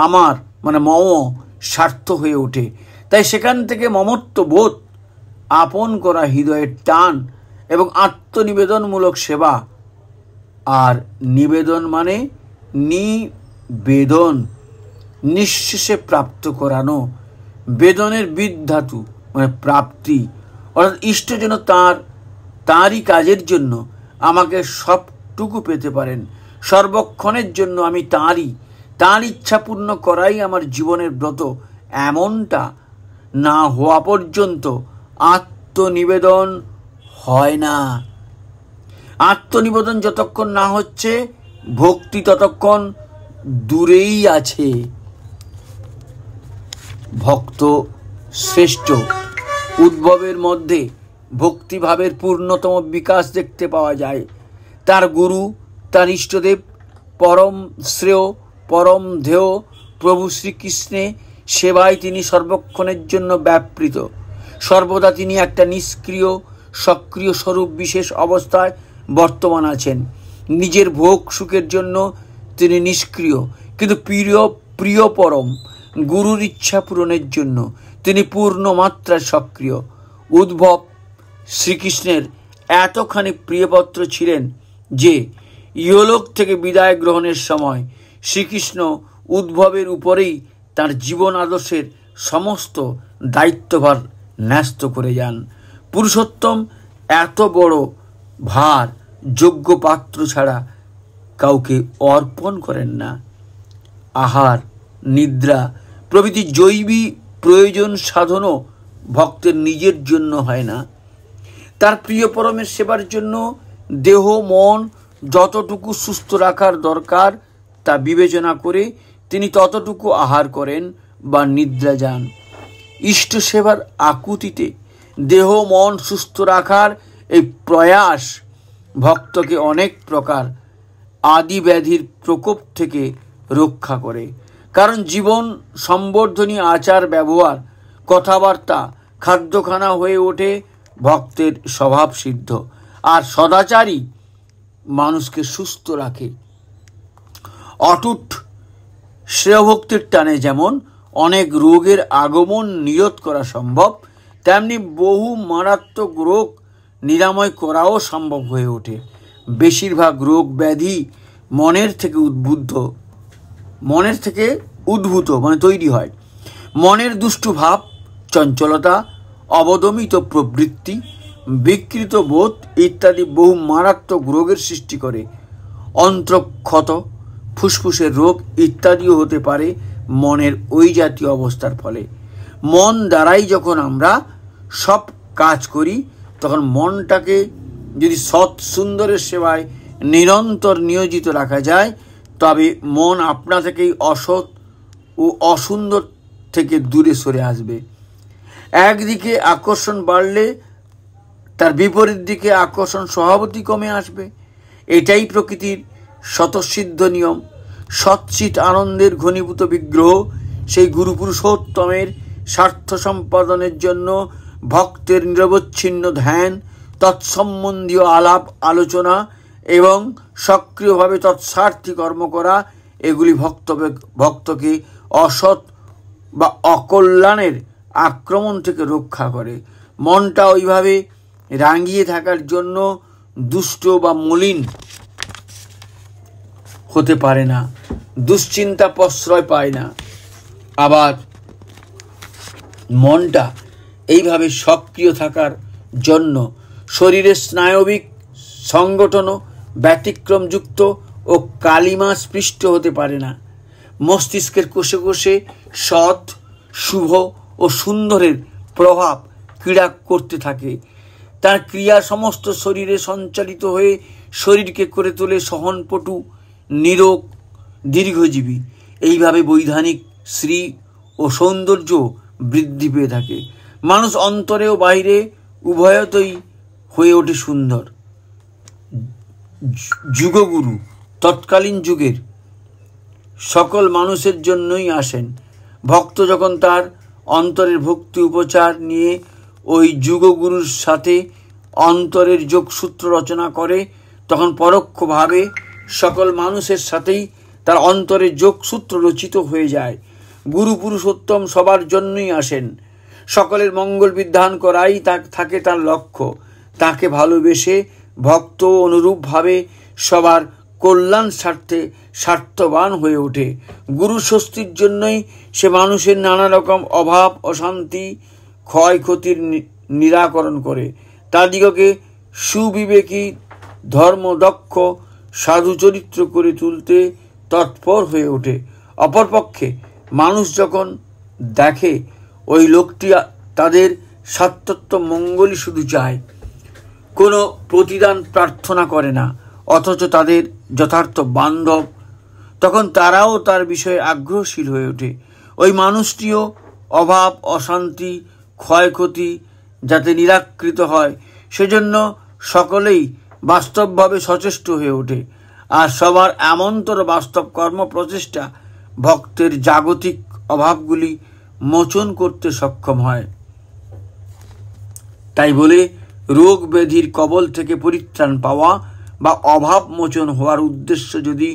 আমার মানে মম স্বার্থ হয়ে ওঠে। তাই সেখান থেকে মমত্ব বোধ, আপন করা হৃদয়ের টান এবং আত্মনিবেদনমূলক সেবা। আর নিবেদন মানে নিবেদন, নিঃশেষে প্রাপ্ত করানো। বেদনের বিধাতু মানে প্রাপ্তি, অর্থাৎ ইষ্ট যেন তাঁরই কাজের জন্য আমাকে সবটুকু পেতে পারেন। সর্বক্ষণের জন্য আমি তাঁর ইচ্ছা পূর্ণ করাই আমার জীবনের ব্রত। এমনটা না হওয়া পর্যন্ত আত্মনিবেদন হয় না। আত্মনিবেদন যতক্ষণ না হচ্ছে, ভক্তি ততক্ষণ দূরেই আছে। ভক্ত শ্রেষ্ঠ। উদ্ভবের মধ্যে ভক্তিভাবের পূর্ণতম বিকাশ দেখতে পাওয়া যায়। তার গুরু, তার ইষ্টদেব, পরম শ্রেয়, পরম ধেয় প্রভু শ্রীকৃষ্ণে সেবায় তিনি সর্বক্ষণের জন্য ব্যাপৃত। সর্বদা তিনি একটা নিষ্ক্রিয় সক্রিয় স্বরূপ বিশেষ অবস্থায় বর্তমান আছেন। নিজের ভোগ সুখের জন্য তিনি নিষ্ক্রিয়, কিন্তু প্রিয় পরম গুরুর ইচ্ছা পূরণের জন্য তিনি পূর্ণ মাত্রায় সক্রিয়। উদ্ভব শ্রীকৃষ্ণের এতখানি প্রিয়পত্র ছিলেন যে ইহলোক থেকে বিদায় গ্রহণের সময় শ্রীকৃষ্ণ উদ্ভবের উপরেই তার জীবন আদর্শের সমস্ত দায়িত্বভার ন্যস্ত করে যান। পুরুষোত্তম এত বড় ভার যোগ্য পাত্র ছাড়া কাউকে অর্পণ করেন না। আহার, নিদ্রা প্রভৃতি জৈবী প্রয়োজন সাধনও ভক্তের নিজের জন্য হয় না। তার প্রিয় পরমের সেবার জন্য দেহ মন যতটুকু সুস্থ রাখার দরকার তা বিবেচনা করে তিনি ততটুকু আহার করেন বা নিদ্রা যান। ইষ্ট সেবার আকুতিতে দেহ মন সুস্থ রাখার এই প্রয়াস ভক্তকে অনেক প্রকার আদি ব্যাধির প্রকোপ থেকে রক্ষা করে। কারণ জীবন সম্বর্ধনী আচার ব্যবহার, কথাবার্তা, খাদ্যখানা হয়ে ওঠে ভক্তের স্বভাব সিদ্ধ। আর সদাচারী মানুষকে সুস্থ রাখে। অটুট শ্রেয়ভক্তির টানে যেমন অনেক রোগের আগমন নিরোধ করা সম্ভব, তেমনি বহু মারাত্মক রোগ নিরাময় করাও সম্ভব হয়ে ওঠে। বেশিরভাগ রোগ ব্যাধি মনের থেকে উদ্ভূত মানে তৈরি হয়। মনের দুষ্টু ভাব, চঞ্চলতা, অবদমিত প্রবৃত্তি, বিকৃত বোধ ইত্যাদি বহু মারাত্মক রোগের সৃষ্টি করে। অন্ত্রক্ষত, ফুসফুসের রোগ ইত্যাদিও হতে পারে মনের ওই জাতীয় অবস্থার ফলে। মন দ্বারাই যখন আমরা সব কাজ করি, তখন মনটাকে যদি সৎ সুন্দরের সেবায় নিরন্তর নিয়োজিত রাখা যায়, তবে মন আপনা থেকেই অসৎ ও অসুন্দর থেকে দূরে সরে আসবে। একদিকে আকর্ষণ বাড়লে তার বিপরীত দিকে আকর্ষণ স্বভাবতই কমে আসবে। এটাই প্রকৃতির স্বতঃসিদ্ধ নিয়ম। সচ্চিত আনন্দের ঘনীভূত বিগ্রহ সেই গুরু পুরুষোত্তমের স্বার্থ সম্পাদনের জন্য ভক্তের নিরবচ্ছিন্ন ধ্যান, তৎসম্বন্ধীয় আলাপ আলোচনা এবং সক্রিয়ভাবে তৎস্বার্থী কর্ম করা, এগুলি ভক্তকে অসৎ বা অকল্যাণের আক্রমণ থেকে রক্ষা করে। মনটা ওইভাবে রাঙিয়ে থাকার জন্য দুষ্ট বা মলিন হতে পারে না, দুশ্চিন্তা প্রশ্রয় পায় না। আবার মনটা এইভাবে সক্রিয় থাকার জন্য শরীরের স্নায়বিক সংগঠনও ব্যতিক্রমযুক্ত ও কালিমা স্পৃষ্ট হতে পারে না। মস্তিষ্কের কোষে কোষে সৎ, শুভ ও সুন্দরের প্রভাব ক্রীড়া করতে থাকে। তার ক্রিয়া সমস্ত শরীরে সঞ্চালিত হয়ে শরীরকে করে তোলে সহনপটু, নিরোগ, দীর্ঘজীবী। এইভাবে বৈধানিক শ্রী ও সৌন্দর্য বৃদ্ধি পেয়ে থাকে। মানুষ অন্তরে ও বাইরে উভয়তই হয়ে ওঠে সুন্দর। যুগগুরু তৎকালীন যুগের সকল মানুষের জন্যই আসেন। ভক্ত যখন তার অন্তরের ভক্তি উপচার নিয়ে ওই যুগগুরুর সাথে অন্তরের যোগসূত্র রচনা করে, তখন পরোক্ষভাবে সকল মানুষের সাথেই তার অন্তরে যোগসূত্র রচিত হয়ে যায়। গুরু পুরুষোত্তম সবার জন্যই আসেন, সকলের মঙ্গল বিধান করাই থাকে তার লক্ষ্য। তাকে ভালোবেসে ভক্ত অনুরূপভাবে সবার কল্যাণ স্বার্থে স্বার্থবান হয়ে ওঠে। গুরু স্বস্তির জন্যই সে মানুষের নানা রকম অভাব অশান্তি ক্ষয়ক্ষতির নিরাকরণ করে, তাদিগকে সুবিবেকী ধর্মদক্ষ সাধু চরিত্র করে তুলতে তৎপর হয়ে ওঠে। অপরপক্ষে মানুষ যখন দেখে ওই লোকটি তাদের স্বার্থত্ব মঙ্গলই শুধু চায়, কোনো প্রতিদান প্রার্থনা করে না, অথচ তাদের যথার্থ বান্ধব, তখন তারাও তার বিষয়ে আগ্রহশীল হয়ে ওঠে। ওই মানুষটিও অভাব অশান্তি ক্ষয়ক্ষতি যাতে নিরাকৃত হয় সেজন্য সকলেই বাস্তবভাবে সচেষ্ট হয়ে ওঠে। আর সবার এমনতর বাস্তব কর্মপ্রচেষ্টা ভক্তের জাগতিক অভাবগুলি মোচন করতে সক্ষম হয়। তাই বলে রোগ ব্যাধির কবল থেকে পরিত্রাণ পাওয়া বা অভাব মোচন হওয়ার উদ্দেশ্য যদি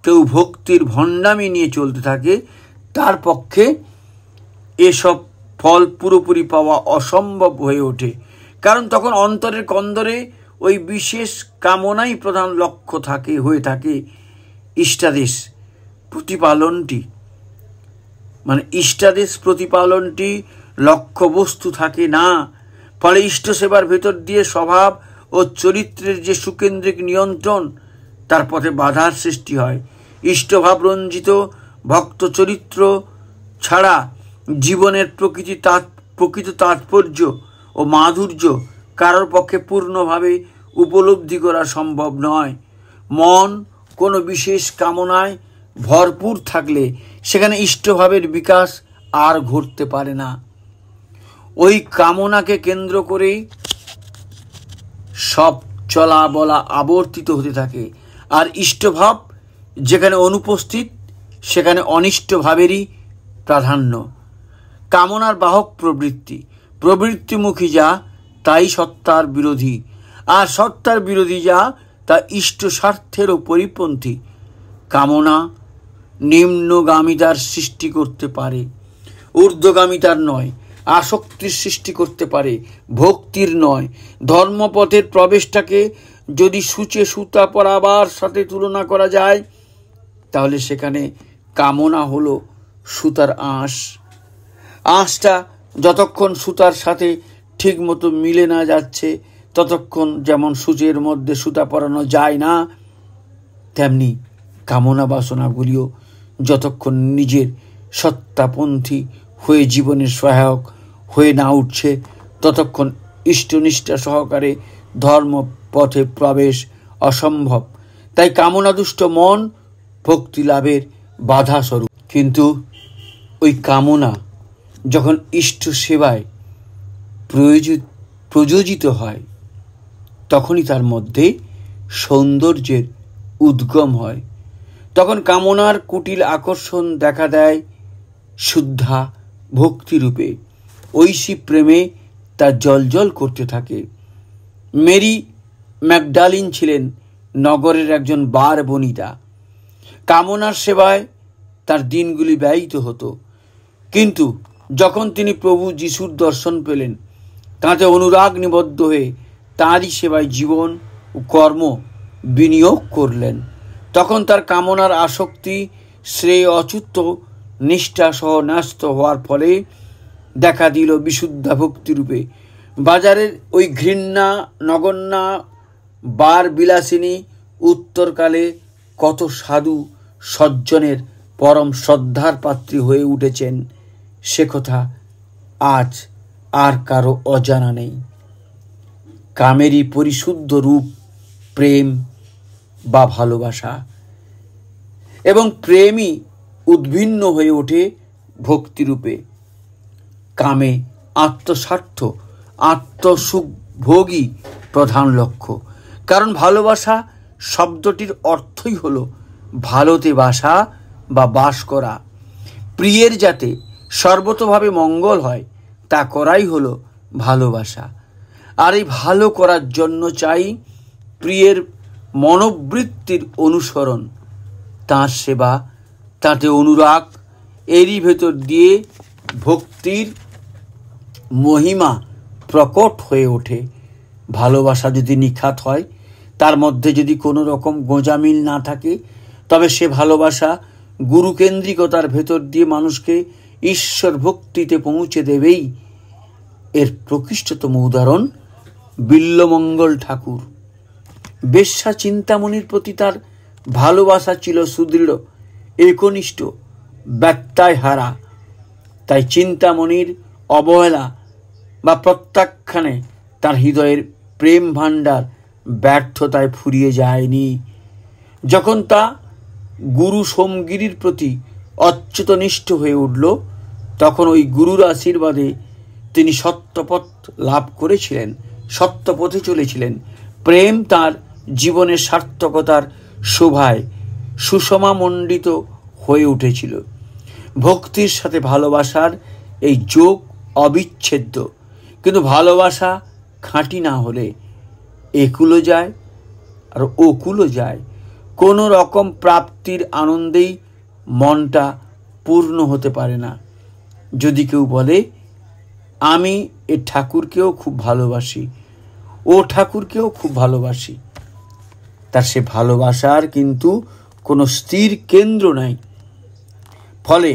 কেউ ভক্তির ভণ্ডামি নিয়ে চলতে থাকে, তার পক্ষে এসব ফল পুরোপুরি পাওয়া অসম্ভব হয়ে ওঠে। কারণ তখন অন্তরের কন্দরে ওই বিশেষ কামনাই প্রধান লক্ষ্য হয়ে থাকে। ইষ্টাদেশ প্রতিপালনটি লক্ষ্যবস্তু থাকে না। ফলে ইষ্ট সেবার ভেতর দিয়ে স্বভাব ও চরিত্রের যে সুকেন্দ্রিক নিয়ন্ত্রণ, তার পথে বাধার সৃষ্টি হয়। ইষ্টভাব রঞ্জিত ভক্ত চরিত্র ছাড়া জীবনের প্রকৃত তাৎপর্য ও মাধুর্য কারোর পক্ষে পূর্ণভাবে উপলব্ধি করা সম্ভব নয়। মন কোনো বিশেষ কামনায় ভরপুর থাকলে সেখানে ইষ্টভাবের বিকাশ আর ঘটতে পারে না। ওই কামনাকে কেন্দ্র করেই সব চলা বলা আবর্তিত হতে থাকে। আর ইষ্টভাব যেখানে অনুপস্থিত সেখানে অনিষ্টভাবেরই প্রাধান্য। কামনার বাহক প্রবৃত্তিমুখী যা তাই সত্তার বিরোধী, আর সত্তার বিরোধী যা তা ইষ্ট স্বার্থেরও পরিপন্থী। কামনা নিম্নগামিতার সৃষ্টি করতে পারে, ঊর্ধ্বগামিতার নয়। আসক্তির সৃষ্টি করতে পারে, ভক্তির নয়। ধর্মপথের প্রবেশটাকে যদি সূচে সুতা পরাবার সাথে তুলনা করা যায়, তাহলে সেখানে কামনা হলো সুতার আঁশটা যতক্ষণ সুতার সাথে ঠিক মতো মিলে না যাচ্ছে ততক্ষণ যেমন সূচের মধ্যে সুতা পরানো যায় না, তেমনি কামনা বাসনাগুলিও যতক্ষণ নিজের সত্তাপন্থী হয়ে জীবনের সহায়ক হয়ে না উঠছে ততক্ষণ ইষ্টনিষ্ঠা সহকারে ধর্মপথে প্রবেশ অসম্ভব। তাই কামনাদুষ্ট মন ভক্তি লাভের বাধা স্বরূপ। কিন্তু ওই কামনা যখন ইষ্ট সেবায় প্রযোজিত হয়, তখনই তার মধ্যে সৌন্দর্যের উদ্গম হয়। তখন কামনার কুটিল আকর্ষণ দেখা দেয় শুদ্ধা ভক্তিরূপে। ঐশী প্রেমে তা জ্বলজ্বল করতে থাকে। মেরি ম্যাগডালিন ছিলেন নগরের একজন বার বনিতা। কামনার সেবায় তার দিনগুলি ব্যয়িত হতো, কিন্তু যখন তিনি প্রভু যিশুর দর্শন পেলেন, তাঁতে অনুরাগ নিবদ্ধ হয়ে তাঁরই সেবায় জীবন ও কর্ম বিনিয়োগ করলেন। তখন তার কামনার আসক্তি শ্রেয় অচ্যুত নিষ্ঠা সহ ন্যস্ত হওয়ার ফলে দেখা দিল বিশুদ্ধা ভক্তিরূপে। বাজারের ওই ঘৃণা নগণ্যা বার বিলাসিনী উত্তরকালে কত সাধু সজ্জনের পরম শ্রদ্ধার পাত্রী হয়ে উঠেছেন, সে কথা আজ আর কারো অজানা নেই। কামেরই পরিশুদ্ধ রূপ প্রেম বা ভালোবাসা, এবং প্রেমই উদ্ভিন্ন হয়ে ওঠে ভক্তিরূপে। কামে আত্মস্বার্থ আত্মসুখভোগই প্রধান লক্ষ্য। কারণ ভালোবাসা শব্দটির অর্থই হলো ভালোতে বাসা বা বাস করা। প্রিয়ের যাতে সর্বতোভাবে মঙ্গল হয় তা করাই হলো ভালোবাসা। আর এই ভালো করার জন্য চাই প্রিয়ের মনোবৃত্তির অনুসরণ। তাঁর সেবা, তাতে অনুরাগ, এরই ভেতর দিয়ে ভক্তির মহিমা প্রকট হয়ে ওঠে। ভালোবাসা যদি নিখাত হয়, তার মধ্যে যদি কোনো রকম গোঁজামিল না থাকে, তবে সে ভালোবাসা গুরুকেন্দ্রিকতার ভেতর দিয়ে মানুষকে ঈশ্বর ভক্তিতে পৌঁছে দেবেই। এর প্রকৃষ্টতম উদাহরণ বিল্বমঙ্গল ঠাকুর। বেশ্যা চিন্তামণির প্রতি তার ভালোবাসা ছিল সুদৃঢ়, একনিষ্ঠ, ব্যত্যয় হারা। তাই চিন্তামণির অবহেলা বা প্রত্যাখ্যানে তার হৃদয়ের প্রেম ভাণ্ডার ব্যর্থতায় ফুরিয়ে যায়নি। যখন তা গুরু সোমগিরির প্রতি অচ্যুতনিষ্ঠ হয়ে উঠল, তখন ওই গুরুর আশীর্বাদে তিনি সত্যপথ লাভ করেছিলেন, সত্যপথে চলেছিলেন। প্রেম তার জীবনের সার্থকতার শোভায় সুষমামণ্ডিত হয়ে উঠেছিল। ভক্তির সাথে ভালোবাসার এই যোগ অবিচ্ছেদ্য, কিন্তু ভালোবাসা খাঁটি না হলে একুলো যায় আর ওকুলো যায়। কোনো রকম প্রাপ্তির আনন্দেই মনটা পূর্ণ হতে পারে না। যদি কেউ বলে আমি এ ঠাকুরকেও খুব ভালোবাসি, ও ঠাকুরকেও খুব ভালোবাসি, তার সে ভালোবাসার কিন্তু কোনো স্থির কেন্দ্র নাই। ফলে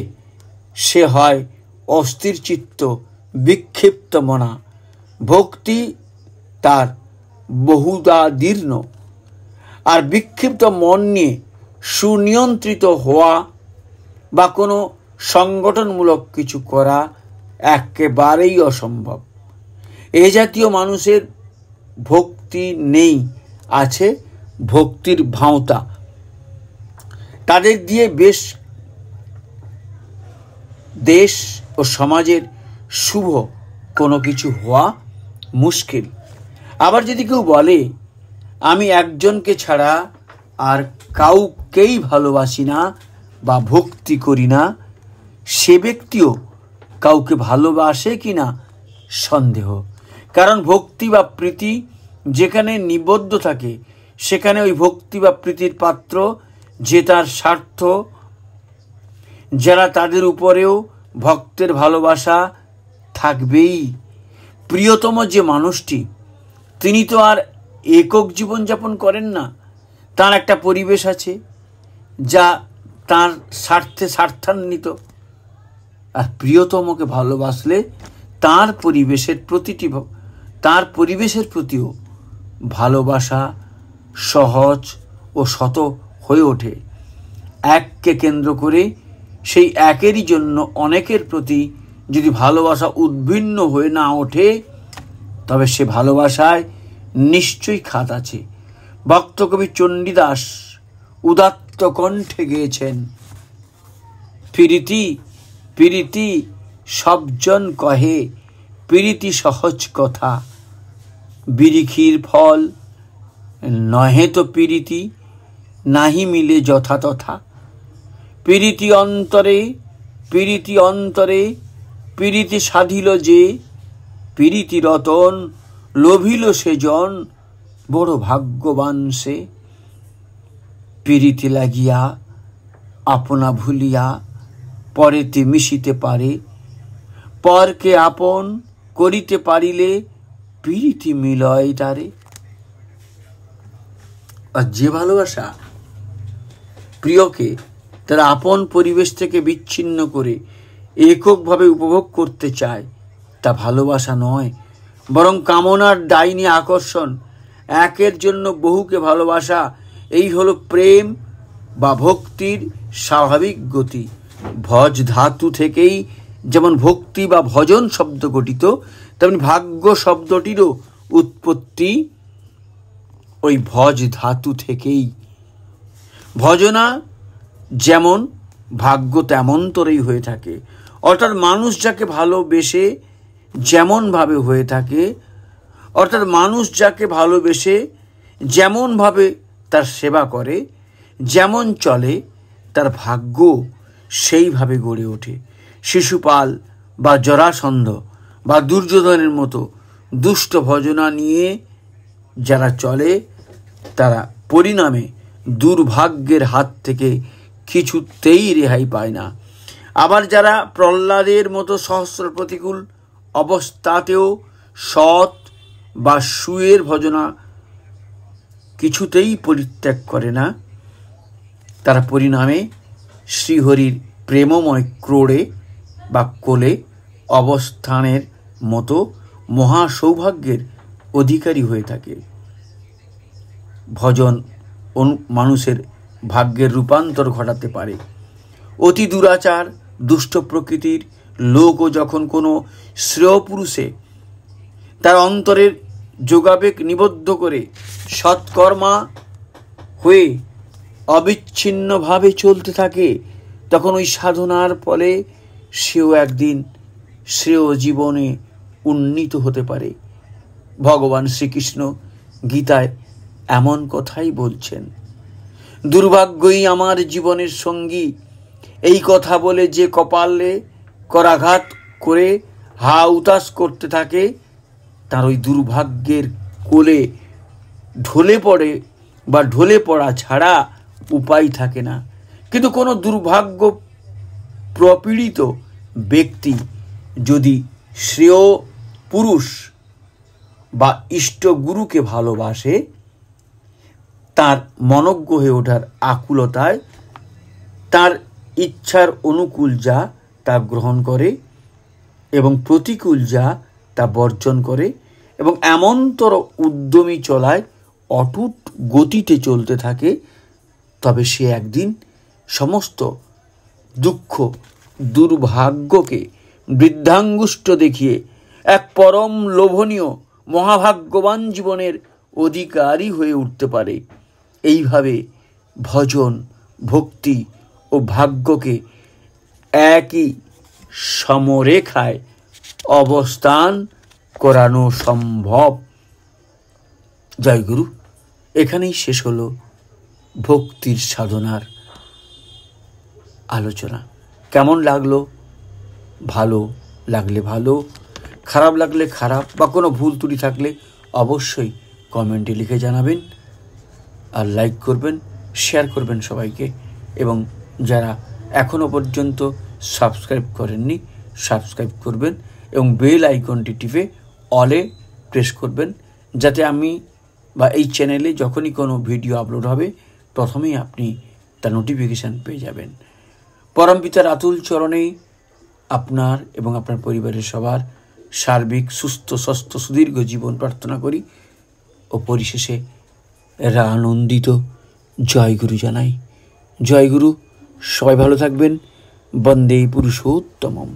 সে হয় অস্থির চিত্ত, বিক্ষিপ্ত মনা। ভক্তি তার বহুদা দীর্ণ। আর বিক্ষিপ্ত মন নিয়ে সুনিয়ন্ত্রিত হওয়া বা কোনো সংগঠনমূলক কিছু করা একেবারেই অসম্ভব। এ জাতীয় মানুষের ভক্তি নেই, আছে ভক্তির ভাঁওতা। তাদের দিয়ে বেশ দেশ ও সমাজের শুভ কোনো কিছু হওয়া মুশকিল। আবার যদি কেউ বলে আমি একজনকে ছাড়া আর কাউকেই ভালোবাসি না বা ভক্তি করি না, সে ব্যক্তিও কাউকে ভালোবাসে কি না সন্দেহ। কারণ ভক্তি বা প্রীতি যেখানে নিবদ্ধ থাকে, সেখানে ওই ভক্তি বা প্রীতির পাত্র যে তার স্বার্থ, যারা তাদের উপরেও ভক্তের ভালোবাসা থাকবেই। প্রিয়তম যে মানুষটি, তিনি তো আর একক জীবনযাপন করেন না, তার একটা পরিবেশ আছে যা তার স্বার্থে স্বার্থান্বিত। আর প্রিয়তমকে ভালোবাসলে তার পরিবেশের প্রতিও ভালোবাসা সহজ ও শত হয়ে ওঠে। এককে কেন্দ্র করে সেই একেরই জন্য অনেকের প্রতি যদি ভালোবাসা উদ্ভিন্ন হয়ে না ওঠে, তবে সে ভালোবাসায় নিশ্চয়ই খাত আছে। ভক্তকবি চণ্ডীদাস উদাত্ত কণ্ঠে গেয়েছেন, প্রীতি প্রীতি সবজন কহে, প্রীতি সহজ কথা, বিরিখির ফল নহে তো প্রীতি, নাহি মিলে যথা তথা। প্রীতি অন্তরে প্রীতি সাধিল যে, প্রীতি রতন লোভিল সেজন, বড় ভাগ্যবান সে। প্রীতি লাগিয়া আপনা ভুলিয়া পরেতে মিশিতে পারে, পরকে আপন করিতে পারিলে প্রীতি মিলয় তারে। আর যে ভালোবাসা প্রিয়কে তার আপন পরিবেশ থেকে বিচ্ছিন্ন করে এককভাবে উপভোগ করতে চায়, তা ভালোবাসা নয়, বরং কামনার ডাইনি আকর্ষণ। একের জন্য বহুকে ভালোবাসা, এই হলো প্রেম বা ভক্তির স্বাভাবিক গতি। ভজ ধাতু থেকেই যেমন ভক্তি বা ভজন শব্দ গঠিত, তেমনি ভাগ্য শব্দটিরও উৎপত্তি ওই ভজ ধাতু থেকেই। ভজনা যেমন ভাগ্য তেমন তরেই হয়ে থাকে। অর্থাৎ মানুষ যাকে ভালোবেসে যেমনভাবে হয়ে থাকে, অর্থাৎ মানুষ যাকে ভালোবেসে যেমনভাবে তার সেবা করে, যেমন চলে, তার ভাগ্য সেইভাবে গড়ে ওঠে। শিশুপাল বা জরাসন্ধ বা দুর্যোধনের মতো দুষ্ট ভজনা নিয়ে যারা চলে, তারা পরিণামে দুর্ভাগ্যের হাত থেকে কিছুতেই রেহাই পায় না। আবার যারা প্রহ্লাদের মতো সহস্র প্রতিকূল অবস্থাতেও সৎ বা সুয়ের ভজনা কিছুতেই পরিত্যাগ করে না, তারা পরিণামে শ্রীহরির প্রেমময় ক্রোড়ে বা কোলে অবস্থানের মতো মহা সৌভাগ্যের অধিকারী হয়ে থাকে। ভজন মানুষের ভাগ্যের রূপান্তর ঘটাতে পারে। অতি দুরাচার দুষ্ট প্রকৃতির লোকও যখন কোনো শ্রেয় পুরুষে তার অন্তরের যোগাবেগ নিবদ্ধ করে সৎকর্মা হয়ে অবিচ্ছিন্নভাবে চলতে থাকে, তখন ওই সাধনার ফলে সেও একদিন শ্রেয় জীবনে উন্নীত হতে পারে। ভগবান শ্রীকৃষ্ণ গীতায় এমন কথাই বলছেন, দুর্ভাগ্যই আমার জীবনের সঙ্গী, এই কথা বলে যে কপালে করাঘাত করে হা উতাস করতে থাকে, তার ওই দুর্ভাগ্যের কোলে ঢলে পড়া ছাড়া উপায় থাকে না। কিন্তু কোনো দুর্ভাগ্য প্রপীড়িত ব্যক্তি যদি শ্রেয় পুরুষ বা ইষ্ট গুরুকে ভালোবাসে, তার মনজ্ঞ হয়ে ওঠার আকুলতায় তার ইচ্ছার অনুকূল যা তা গ্রহণ করে এবং প্রতিকূল যা তা বর্জন করে এবং এমনতর উদ্যমী চলায় অটুট গতিতে চলতে থাকে, তবে সে একদিন সমস্ত দুঃখ দুর্ভাগ্যকে বৃদ্ধাঙ্গুষ্ঠ দেখিয়ে এক পরম লোভনীয় মহাভাগ্যবান জীবনের অধিকারী হয়ে উঠতে পারে। এইভাবে ভজন, ভক্তি ও ভাগ্যকে একই সমরেখায় অবস্থান করানো সম্ভব। জয়গুরু। এখানেই শেষ হলো ভক্তির সাধনার আলোচনা। কেমন লাগলো? ভালো লাগলে ভালো, খারাপ লাগলে খারাপ, বা কোনো ভুল ত্রুটি থাকলে অবশ্যই কমেন্টে লিখে জানাবেন, আর লাইক করবেন, শেয়ার করবেন সবাইকে, এবং যারা এখনও পর্যন্ত সাবস্ক্রাইব করেননি সাবস্ক্রাইব করবেন এবং বেল আইকনটি টিপে অলে প্রেস করবেন, যাতে আমি বা এই চ্যানেলে যখনই কোনো ভিডিও আপলোড হবে প্রথমেই আপনি তার নোটিফিকেশান পেয়ে যাবেন। পরমপিতার আতুল চরণেই আপনার এবং আপনার পরিবারের সবার সার্বিক সুস্থ স্বাস্থ্য সুদীর্ঘ জীবন প্রার্থনা করি ও পরিশেষে আনন্দিত জয়গুরু জানাই। জয়গুরু। সবাই ভালো থাকবেন। বন্দে পুরুষোত্তমম।